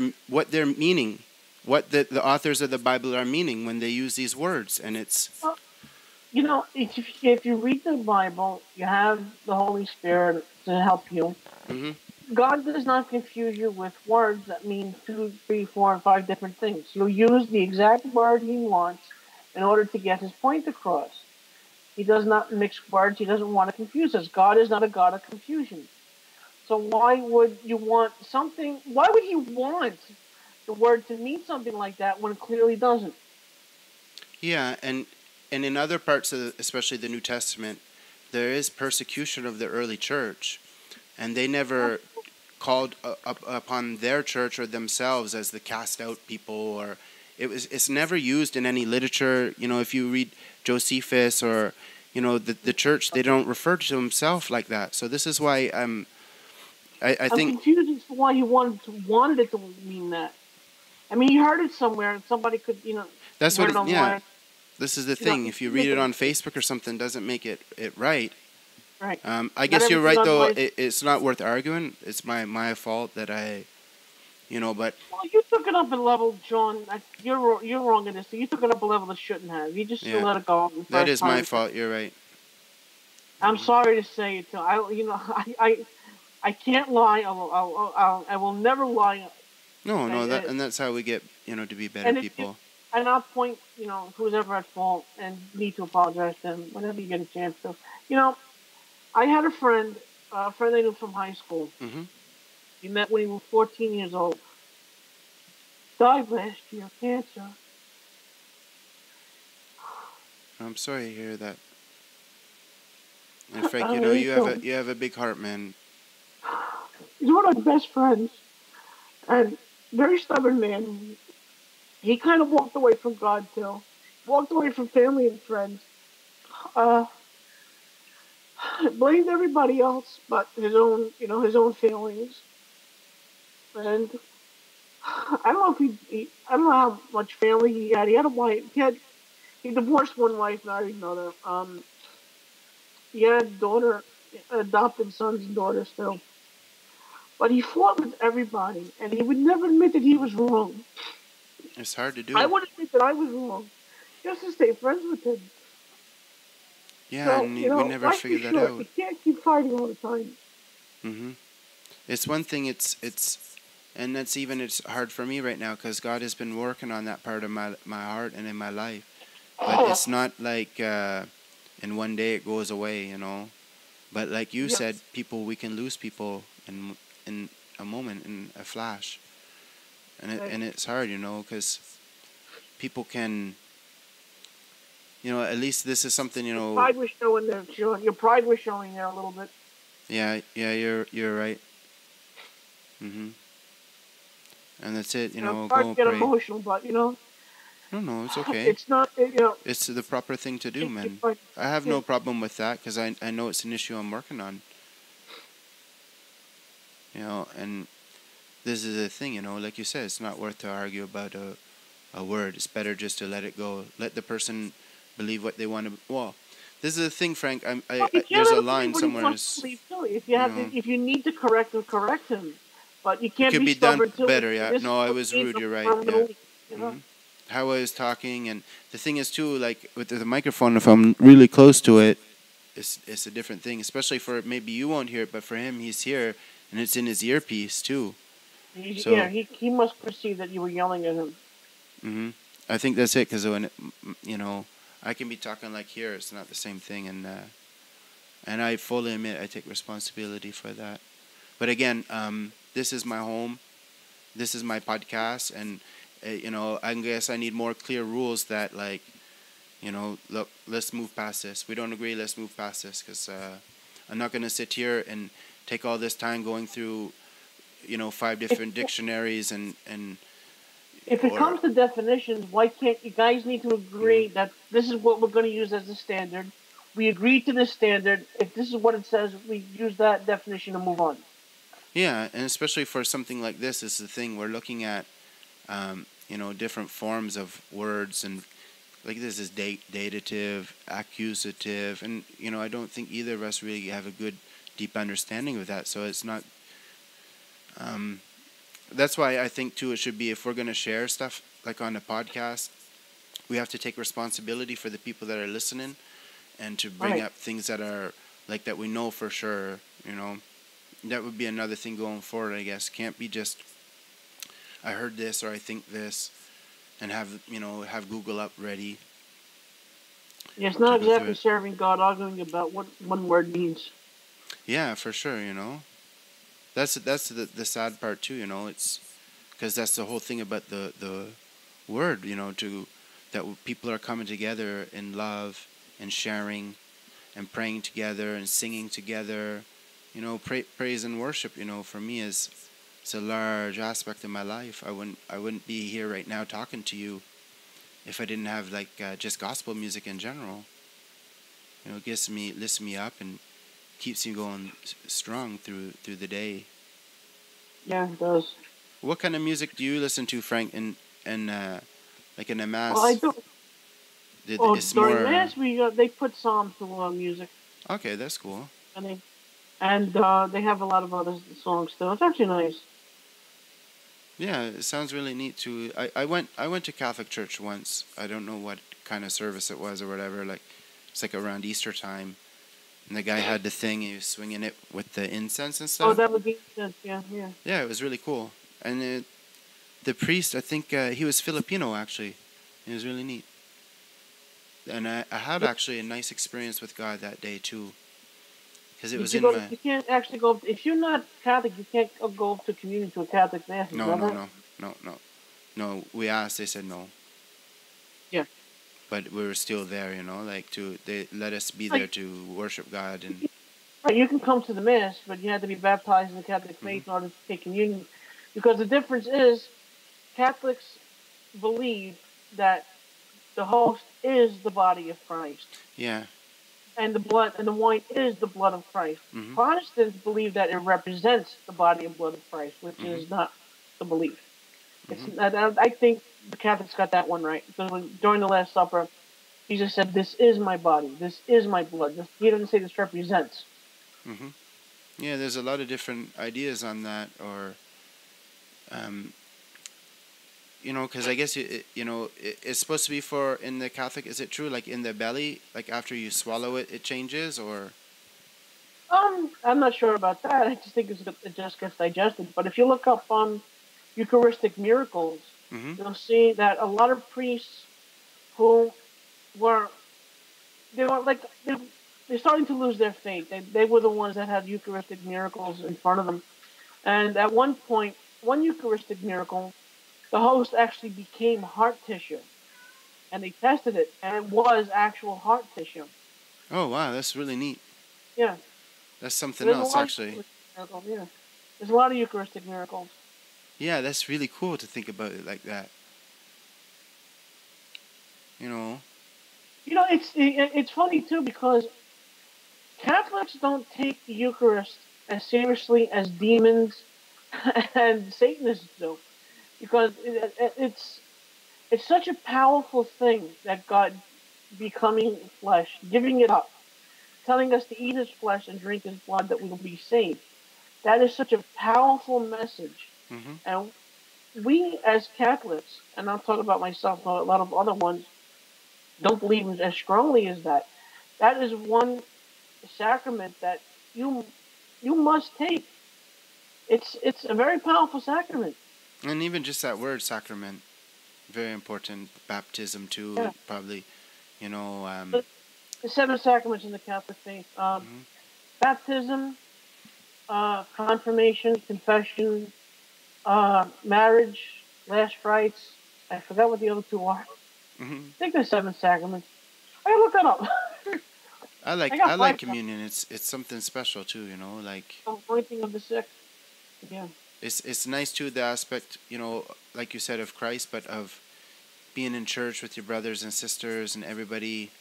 meaning. What the authors of the Bible are meaning when they use these words, and it's. You know, if you read the Bible, you have the Holy Spirit to help you. Mm-hmm. God does not confuse you with words that mean 2, 3, 4, and 5 different things. He'll use the exact word he wants in order to get his point across. He does not mix words. He doesn't want to confuse us. God is not a God of confusion. So why would you want something? Why would he want the word to mean something like that when it clearly doesn't? Yeah, and in other parts of especially the New Testament, there is persecution of the early church, and they never called upon their church or themselves as the cast out people, or it's never used in any literature. If you read Josephus or the church, they don't refer to himself like that. So this is why I I'm think confused as to why he wanted it to mean that. I mean, he heard it somewhere, and somebody could, he that's heard what it yeah. online. This is the thing. You If you can read make it a on mistake. Facebook or something, doesn't make it right. Right. I Not guess you're everything right though. online. It's not worth arguing. It's my fault that but Well, you took it up a level, John. You're wrong in this. You took it up a level that shouldn't have. You just should yeah, let it go the that first is my time. fault. You're right. I'm sorry to say it. I can't lie. I will never lie. No, no, I, that's how we get to be better and if you, people. and I'll point, who's ever at fault and need to apologize to them whenever you get a chance to. You know, I had a friend I knew from high school. Hmm. We met when he was 14 years old. Died last year of cancer. I'm sorry to hear that. And Frank, Me too. you have a big heart, man. He's one of my best friends and very stubborn man. He kind of walked away from God too. Walked away from family and friends. Uh, blamed everybody else but his own feelings. And I don't know if I don't know how much family he had. He had a wife. He divorced one wife, married another. He had daughter, adopted sons and daughters too. But he fought with everybody, and he would never admit that he was wrong. It's hard to I do. would admit that I was wrong, just to stay friends with him. Yeah, So, and we never life is figured that short. out. You can't keep fighting all the time. Hmm. It's one thing. And it's hard for me right now because God has been working on that part of my heart and in my life. But it's not like in one day it goes away. But like you Yeah, said, we can lose people in a moment, in a flash, right. and it's hard, because people can, at least this is something. Your pride was showing there, Sean. Your pride was showing there a little bit. Yeah, yeah, you're right. Mhm. And that's it. Sorry Go to and get pray. emotional, but No, no, it's okay. it's not. It's the proper thing to do, Can't keep man. fighting. I have Yeah. no problem with that because I know it's an issue I'm working on. And this is the thing, like you said, it's not worth to argue about a word. It's better just to let it go. Let the person believe what they want to. Well, this is the thing, Frank. Well, you can't There's a let him believe line what he somewhere. wants to Is believe too. you know, If you need to correct him, correct him. But you it can't could be be done stubborn too. better. Yeah. This is No, I what was it means rude. to You're right. firm Yeah. belief, Hmm. How I was talking, and the thing is too, like with the microphone, if I'm really close to it, it's a different thing. Especially for maybe you won't hear it, but for him, he's here, and it's in his earpiece too. Yeah, So. he must perceive that you were yelling at him. Hmm. I think that's it, because I can be talking like here. It's not the same thing, and I fully admit I take responsibility for that. But again, this is my home. This is my podcast, and I guess I need more clear rules that look, let's move past this. We don't agree. Let's move past this, because I'm not gonna sit here and take all this time going through 5 If different dictionaries and if it or. comes to definitions, why can't you guys need to Mhm. agree that this is what we're going to use as the standard? We agree to this standard. If this is what it says, we use that definition and move on. Yeah, and especially for something like this is the thing we're looking at. Different forms of words, and like this is datative, accusative, and I don't think either of us really have a good, deep understanding of that. So it's not. Um, that's why I think too it should be, if we're gonna share stuff like on a podcast, we have to take responsibility for the people that are listening, and to bring Right. up things that are like that we know for sure. That would be another thing going forward, I guess. Can't be just I heard this or I think this, and have Google up ready Yeah, it's to not go through exactly it. serving God, arguing about what one word means. Yeah, for sure. That's the sad part too. It's because that's the whole thing about the word. People are coming together in love and sharing and praying together and singing together. praise and worship, for me is it's a large aspect of my life. I wouldn't be here right now talking to you if I didn't have like just gospel music in general. It lifts me up and keeps me going strong through the day. Yeah, it does. What kind of music do you listen to, Frank? And like in a Well, I mass, do. Well, it's during more. mass, they put psalms to music, Okay, that's cool. and they have a lot of other songs too. It's actually nice. Yeah, it sounds really neat too. I went to Catholic church once. I don't know what kind of service it was or whatever. Like it's like around Easter time, and the guy had the thing. He was swinging it with the incense and Oh, stuff. that would be sense. Yeah, yeah. Yeah, it was really cool. And the priest, I think he was Filipino actually. It was really neat. And I had actually a nice experience with God that day too, because it was in my. You can't actually go if you're not Catholic. You can't go to communion to a Catholic mass. No, no, no, no, no, no. We asked. They said no. Yeah. But we were still there, like they let us be there to worship God and. Right, you can come to the mass, but you have to be baptized in the Catholic faith in order to take communion, because the difference is Catholics believe that the host is the body of Christ. Yeah. And the blood and the wine is the blood of Christ. Mm-hmm. Protestants believe that it represents the body and blood of Christ, which is not the belief. I think the Catholics got that one right. Because during the Last Supper, Jesus said, "This is my body. This is my blood." He didn't say this represents. Mm-hmm. Yeah, there's a lot of different ideas on that, or, because I guess it's supposed to be for in the Catholic. Is it true? Like in the belly, like after you swallow it, it changes, or? I'm not sure about that. I just think it just gets digested. But if you look up Eucharistic miracles, you'll see that a lot of priests who were they're starting to lose their faith. They were the ones that had Eucharistic miracles in front of them. And at one point, one Eucharistic miracle, the host actually became heart tissue. And they tested it, and it was actual heart tissue. Oh, wow, that's really neat. Yeah. That's something else, actually. Yeah. There's a lot of Eucharistic miracles. Yeah, that's really cool to think about it like that. It's funny, too, because Catholics don't take the Eucharist as seriously as demons and Satanists do, because it's such a powerful thing that God becoming flesh, giving it up, telling us to eat His flesh and drink His blood that we will be saved. That is such a powerful message, and we as Catholics, and I'm talking about myself, but a lot of other ones, don't believe as strongly as that. That is one sacrament that you must take. It's a very powerful sacrament. And even just that word sacrament, very important. Baptism too, Yeah. probably. The 7 sacraments in the Catholic faith: baptism, confirmation, confession, marriage, last rites. I forgot what the other 2 are. I think there's 7 sacraments. I gotta look that up. I like communion. It's something special too, like Anointing of the sick. Yeah. It's nice too, the aspect, like you said, of Christ, but of being in church with your brothers and sisters and everybody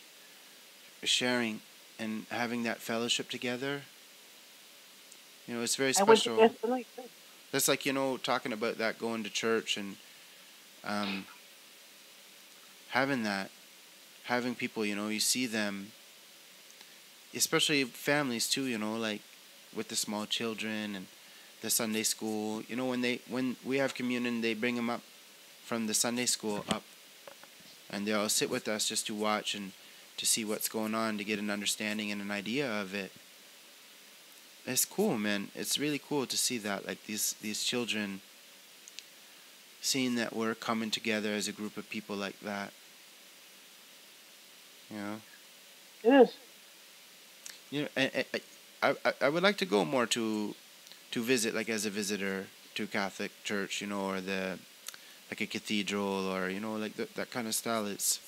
sharing and having that fellowship together. It's very special. I went to tonight too. That's like, talking about that, going to church and having people, you see them, especially families too, like with the small children and the Sunday school. When we have communion, they bring them up from the Sunday school up, and they all sit with us just to watch and to see what's going on, to get an understanding and an idea of it. It's cool, man. It's really cool to see that, like these children, seeing that we're coming together as a group of people like that. It is. I would like to go more to visit, like as a visitor to Catholic church, or like a cathedral, or like that kind of style. It's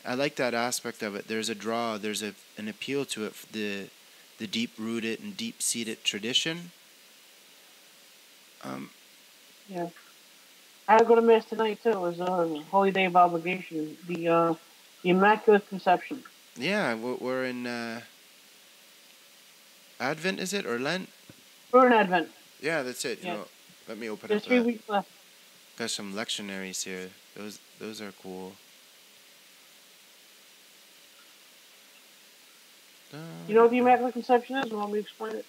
I like that aspect of it. There's a draw, there's an appeal to it, the the deep-rooted and deep-seated tradition. Yeah. I had to go to mass tonight too. It was a holy day of obligation. The Immaculate Conception. Yeah, we're in Advent, is it, or Lent? We're in Advent. Yeah, that's it. Yeah. Let me open There's up 3 weeks left. got some lectionaries here. Those are cool. You know what the Immaculate Conception is? Want me to explain it?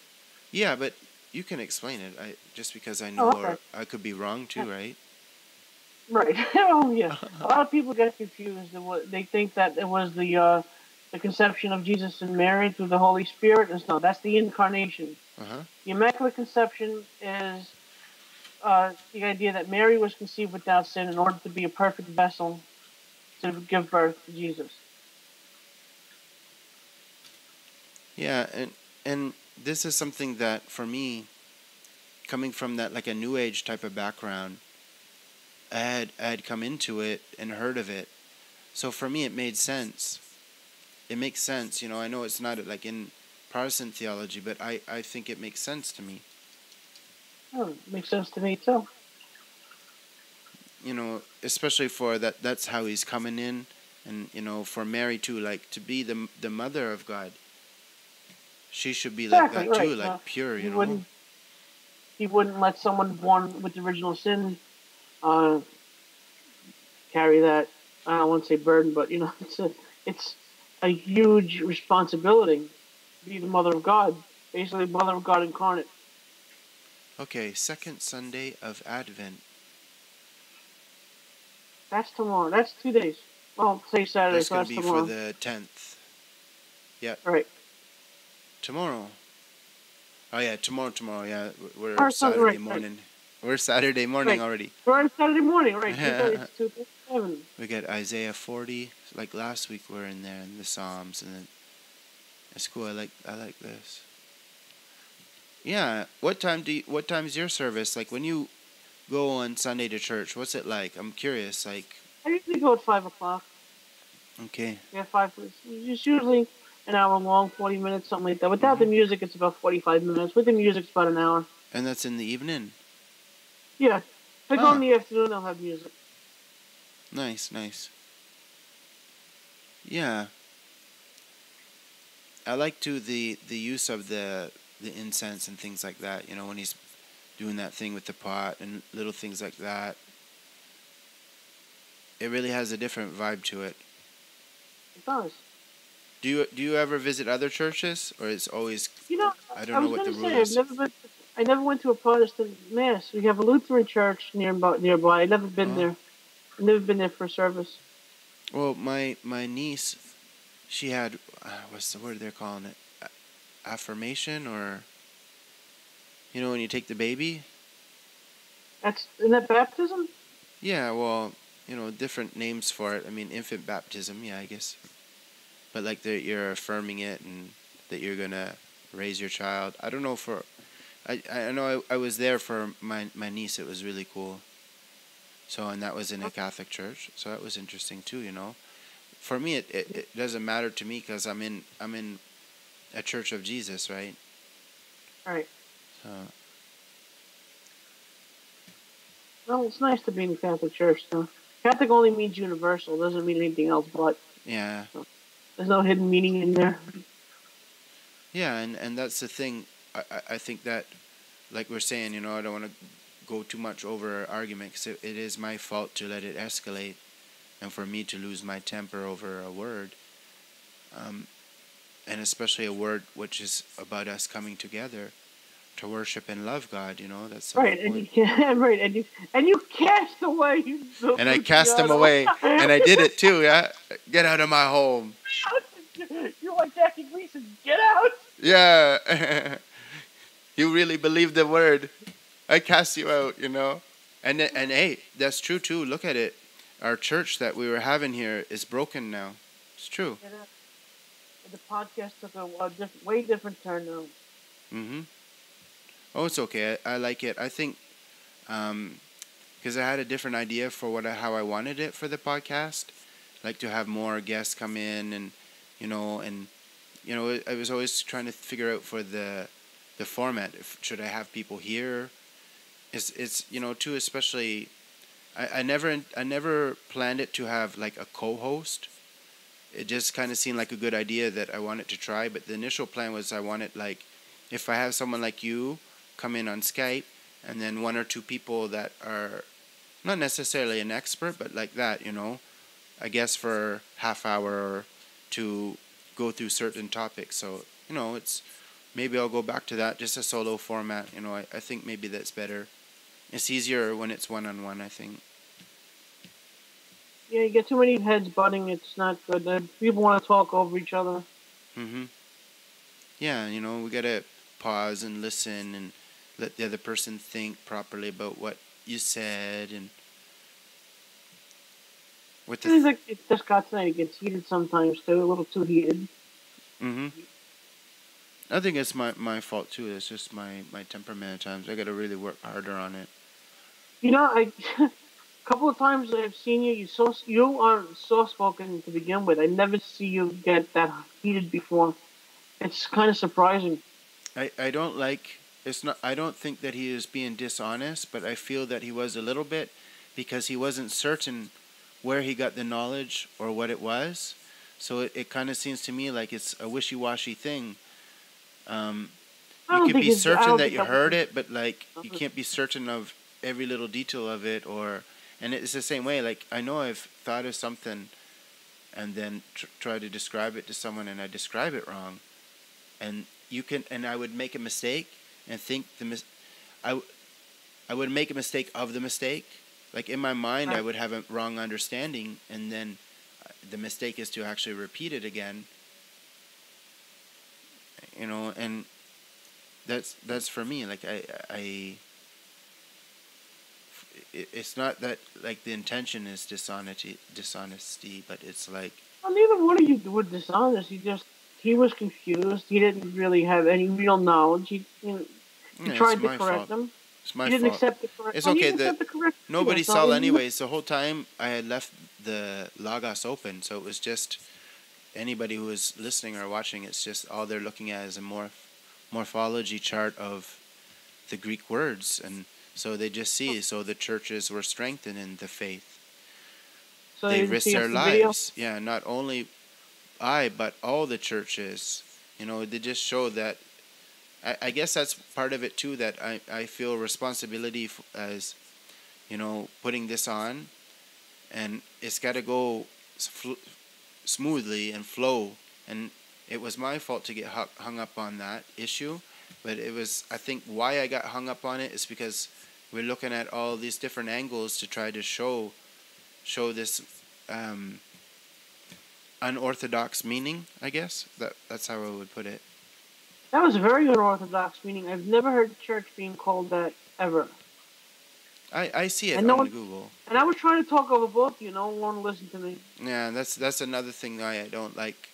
Yeah, but you can explain it. Just because I know, Oh, okay. or I could be wrong too, right? Right. Oh, yeah. A lot of people get confused. They think that it was the conception of Jesus and Mary through the Holy Spirit. And no, that's the incarnation. Uh-huh. The Immaculate Conception is the idea that Mary was conceived without sin in order to be a perfect vessel to give birth to Jesus. Yeah, and this is something that for me, coming from that like a New Age type of background, I had come into it and heard of it. So for me, it made sense. It makes sense, I know it's not like in Protestant theology, but I think it makes sense to me. Oh, makes sense to me too. Especially for that's how he's coming in, and for Mary too, like to be the mother of God. She should be Exactly, like that too, right. like pure, He wouldn't let someone born with the original sin carry that. I don't want to say burden, but it's a huge responsibility to be the mother of God, basically mother of God incarnate. Okay, second Sunday of Advent. That's tomorrow. That's 2 days. Well, say Saturday, That's so gonna that's be tomorrow. for the 10th. Yep. Right. Tomorrow. Oh yeah, tomorrow. Yeah, we're Or something, Saturday right, morning. We're Saturday morning right. already. We're on Saturday morning, right? 2:30 to 2:37. We got Isaiah 40. Like last week, we're in there in the Psalms, and then it's cool. I like this. Yeah. What time's your service? Like when you go on Sunday to church, what's it like? I'm curious. Like. I usually go at 5 o'clock. Okay. Yeah, 5. It's usually an hour long, 40 minutes, something like that. Without the music, it's about 45 minutes. With the music, it's about an hour. And that's in the evening. Yeah. If I go in the afternoon, I'll have music. Nice. Yeah. I like the use of the incense and things like that. When he's doing that thing with the pot and little things like that. It really has a different vibe to it. It does. Do you ever visit other churches, or it's always? I don't know what the rule is. I never went to a Protestant mass. We have a Lutheran church nearby. I've never been there. I've never been there for a service. Well, my niece, she had what's the word they're calling it? Affirmation, or when you take the baby. Isn't that baptism? Yeah, well, different names for it. I mean, infant baptism. Yeah, I guess. But like you're affirming it and that you're gonna raise your child. I don't know I know I was there for my niece. It was really cool. So, and that was in a Catholic church. So that was interesting too. For me, it doesn't matter to me because I'm in a Church of Jesus, right? Right. So. Well, it's nice to be in the Catholic Church, though. Catholic only means universal. It doesn't mean anything else but. Yeah. So, there's no hidden meaning in there. Yeah, and that's the thing. I think that, like we're saying, I don't want to go too much over our argument because it is my fault to let it escalate and for me to lose my temper over a word. And especially a word which is about us coming together to worship and love God, that's the right, whole and point. and you cast away. And I cast him away, and I did it too. Yeah, get out of my home. You're like Jackie Gleason. Get out. Yeah, you really believe the word. I cast you out, And hey, that's true too. Look at it. Our church that we were having here is broken now. It's true. Yeah, the podcast took a way different turn now. Mm-hmm. Oh, it's okay. I like it. I think, because I had a different idea for how I wanted it for the podcast, like to have more guests come in and, and I was always trying to figure out for the format. Should I have people here? It's too, especially I never planned it to have like a co-host. It just kind of seemed like a good idea that I wanted to try, but the initial plan was I wanted, like, if I have someone like you come in on Skype, and then one or two people that are not necessarily an expert, but like that, I guess for half hour to go through certain topics. So, it's maybe I'll go back to that, just a solo format. I think maybe that's better. It's easier when it's one-on-one, I think. Yeah, you get too many heads butting. It's not good. People want to talk over each other. Mm-hmm. Yeah, we gotta pause and listen and let the other person think properly about what you said, and with It seems like it just got tonight. It gets heated sometimes too, a little too heated. Mm-hmm. I think it's my fault too. It's just my temperament at times. I gotta really work harder on it. I a couple of times I've seen you. You are soft spoken to begin with. I never see you get that heated before. It's kind of surprising. I don't like it's not I don't think that he is being dishonest, but I feel that he was a little bit, because he wasn't certain where he got the knowledge or what it was. So it kind of seems to me like it's a wishy-washy thing. Um, I you don't can think be it's. I certain don't that think you that heard was. it, but like you can't be certain of every little detail of it. And it's the same way. Like, I know I've thought of something and then try to describe it to someone, and I describe it wrong, and I would make a mistake and think I I would make a mistake of the mistake. Like, in my mind, I would have a wrong understanding, and then the mistake is to actually repeat it again. And that's for me. Like, it's not that, like, the intention is dishonesty, but it's like, Well, neither one of you were dishonest. He was confused. He didn't really have any real knowledge. He yeah, it's tried to my correct fault. them. It's He my didn't fault. accept the correct. It's Well, he okay didn't that accept the correct. nobody So saw anyways. The whole time I had left the Logos open, so it was just anybody who is listening or watching. It's just all they're looking at is a morphology chart of the Greek words, and so they just see. So the churches were strengthened in the faith. So They they didn't risked see their the video. lives. Yeah, not only I, but all the churches. They just show that. I guess that's part of it too. That I feel responsibility as putting this on, and it's got to go smoothly and flow. And it was my fault to get hung up on that issue, but it was, I think, why I got hung up on it is because we're looking at all these different angles to try to show this um, unorthodox meaning. I guess that's how I would put it. That was very unorthodox. Meaning, I've never heard the church being called that ever. I see it And no on one. Google. And I was trying to talk over both. No one listened to me. Yeah, that's another thing I don't like.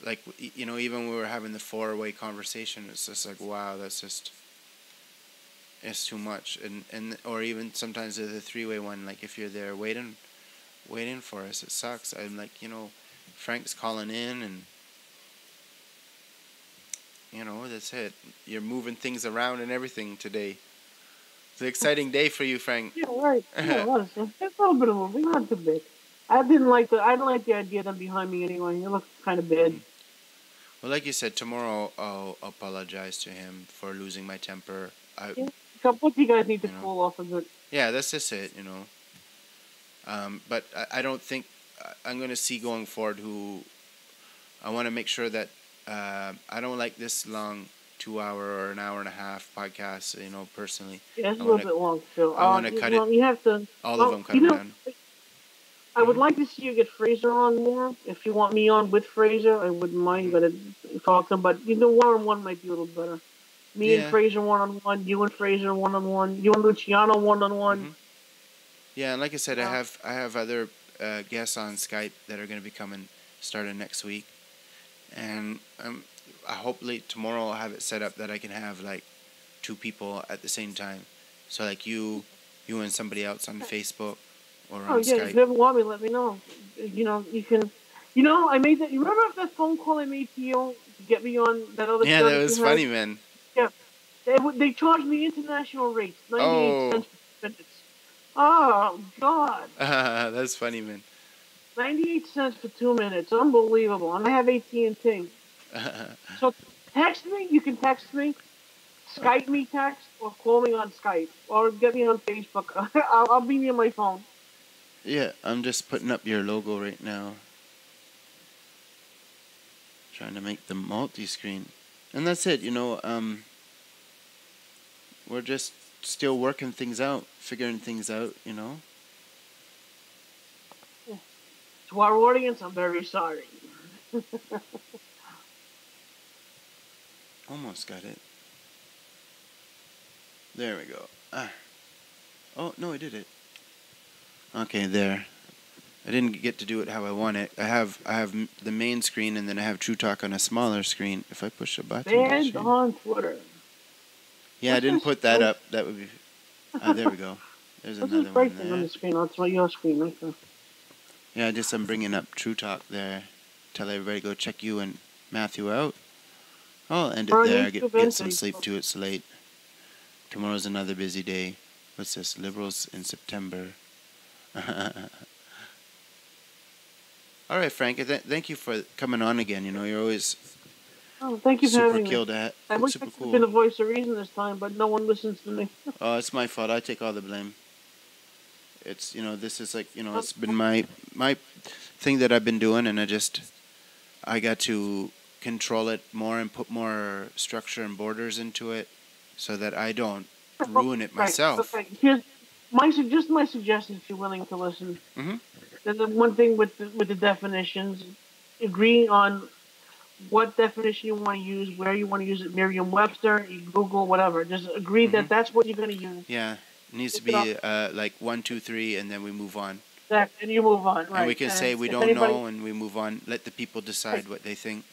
Like, even when we were having the four-way conversation, it's just like, wow, it's too much. And or even sometimes the three-way one, like, if you're there waiting for us, it sucks. I'm like, Frank's calling in, and that's it. You're moving things around and everything today. It's an exciting day for you, Frank. Yeah, right. Yeah, honestly, it's a little bit of moving, not too big. I didn't like the idea of them behind me anyway. It looked kind of bad. Well, like you said, tomorrow I'll apologize to him for losing my temper. Yeah. So both you guys need to You know, cool off a bit. yeah, that's just it. But I don't think I'm going to see going forward who I want to make sure that I don't like this long 2 hour or an hour and a half podcast. Personally, Yeah, it's I a want little to bit long still. I want to cut it Well, you have to. all of Well, them cut them down. I would Hmm. like to see you get Fraser on more. If you want me on with Fraser, I wouldn't mind. Hmm. You gotta talk to him, but one-on-one might be a little better. Me and Yeah. Fraser one-on-one. You and Fraser one-on-one. You and Luciano one-on-one. Hmm. Yeah, and like I said, I Yeah. have other guests on Skype that are going to be coming starting next week, and hopefully tomorrow I'll have it set up that I can have like two people at the same time. So like you and somebody else on Facebook or Oh on yeah, if Skype. you ever want me, let me know. You can. You know, I made that. You remember that phone call I made to you to get me on that other Yeah, show that that was you had? funny, man. Yeah. They charged me international rates, 98 Oh, cents per minutes. Oh God, that's funny, man. 98 cents for 2 minutes, unbelievable. And I have AT&T. So text me. You can text me, Skype me, text, or call me on Skype, or get me on Facebook. I'll be near my phone. Yeah, I'm just putting up your logo right now. Trying to make the multi-screen. And that's it, we're just still working things out, figuring things out. To our audience, I'm very sorry. Almost got it. There we go. Ah. Oh, no, I did it. Okay, there. I didn't get to do it how I want it. I have the main screen, and then I have True Talk on a smaller screen. If I push a button, Banned on Twitter. yeah, I What's didn't this? put that up. That would be. There we go. There's What's this another bright one thing on there. the screen? Oh, it's on your screen, right there. Yeah, I'm bringing up True Talk there. Tell everybody go check you and Matthew out. I'll end it Or on there. YouTube Get and some sleep Facebook. too. It's late. Tomorrow's another busy day. What's this? Liberals in September. All right, Frank. Thank you for coming on again. You're always Oh, thank you for super having me. cool to I wish I super could have been cool. the voice of reason this time, but no one listens to me. Oh, it's my fault. I take all the blame. It's this is like it's been my thing that I've been doing, and I got to control it more and put more structure and borders into it, so that I don't ruin it Right. myself. Okay. Here's just my suggestion if you're willing to listen. Mhm. Then the one thing with the definitions, agree on what definition you want to use, where you want to use it, Merriam-Webster, Google, whatever. Just agree that Mhm. that's what you're going to use. Yeah, it needs to Look it up. be like 1, 2, 3, and then we move on. And you move on, And we right? can say And we if don't anybody, know, and we move on. Let the people right, decide what they think.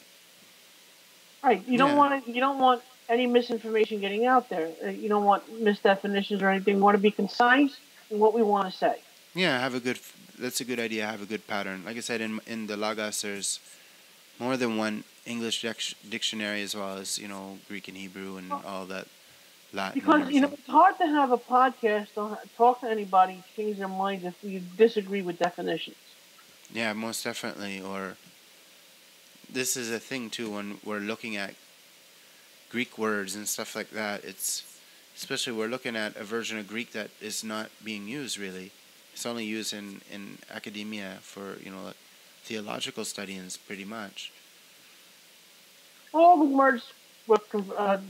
right, Yeah. you don't want any misinformation getting out there. You don't want misdefinitions or anything. You want to be concise in what we want to say. Yeah, that's a good idea. Have a good pattern. Like I said, in the Logos, there's more than one English dictionary, as well as Greek and Hebrew and Well, all that Latin and because everything. it's hard to have a podcast or talk to anybody, change their minds if you disagree with definitions. Yeah, most definitely. Or this is a thing too when we're looking at Greek words and stuff like that. It's especially we're looking at a version of Greek that is not being used really. It's only used in academia for theological studies pretty much. All the words were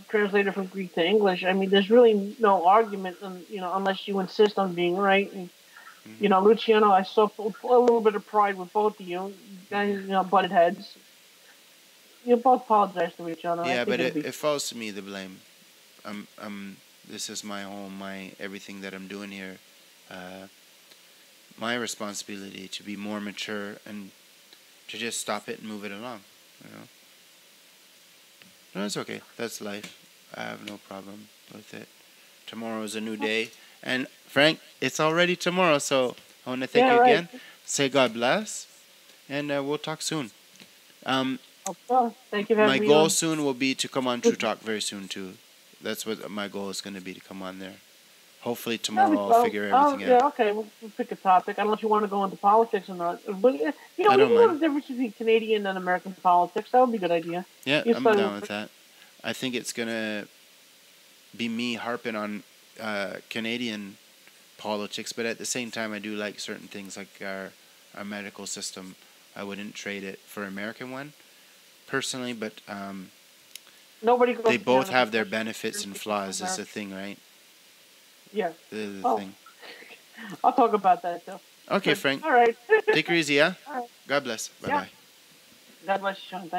translated from Greek to English. I mean, there's really no argument, unless you insist on being right. And Hmm. Luciano, I saw a little bit of pride with both of you. You guys, Hmm. butted heads. You both apologize to each other. I Yeah, think but it'll it be. falls to me the blame. This is my home, my everything that I'm doing here. Uh, my responsibility to be more mature and to just stop it and move it along. You know. No, it's okay. That's life. I have no problem with it. Tomorrow is a new day. And Frank, it's already tomorrow, so I want to thank Yeah, you right. again. Say God bless, and we'll talk soon. Um, Of course. Thank you for my having me goal on. soon will be to come on True Talk very soon too. That's what my goal is going to be, to come on there. Hopefully tomorrow I'll figure everything out. Yeah, okay. We'll pick a topic. I don't know if you want to go into politics or not. But, I we don't can know mind. the difference between Canadian and American politics. That would be a good idea. Yeah, You I'm start down with with that. I think it's gonna be me harping on Canadian politics, but at the same time, I do like certain things like our medical system. I wouldn't trade it for American one personally, but nobody goes they to both Canada have their because benefits and flaws. Is the America. thing, right? Yeah. The Oh, thing. I'll talk about that though. Okay, But Frank. all right. Take her easy, yeah. All right. God bless. Bye Yeah. bye. God bless you, Sean. Thank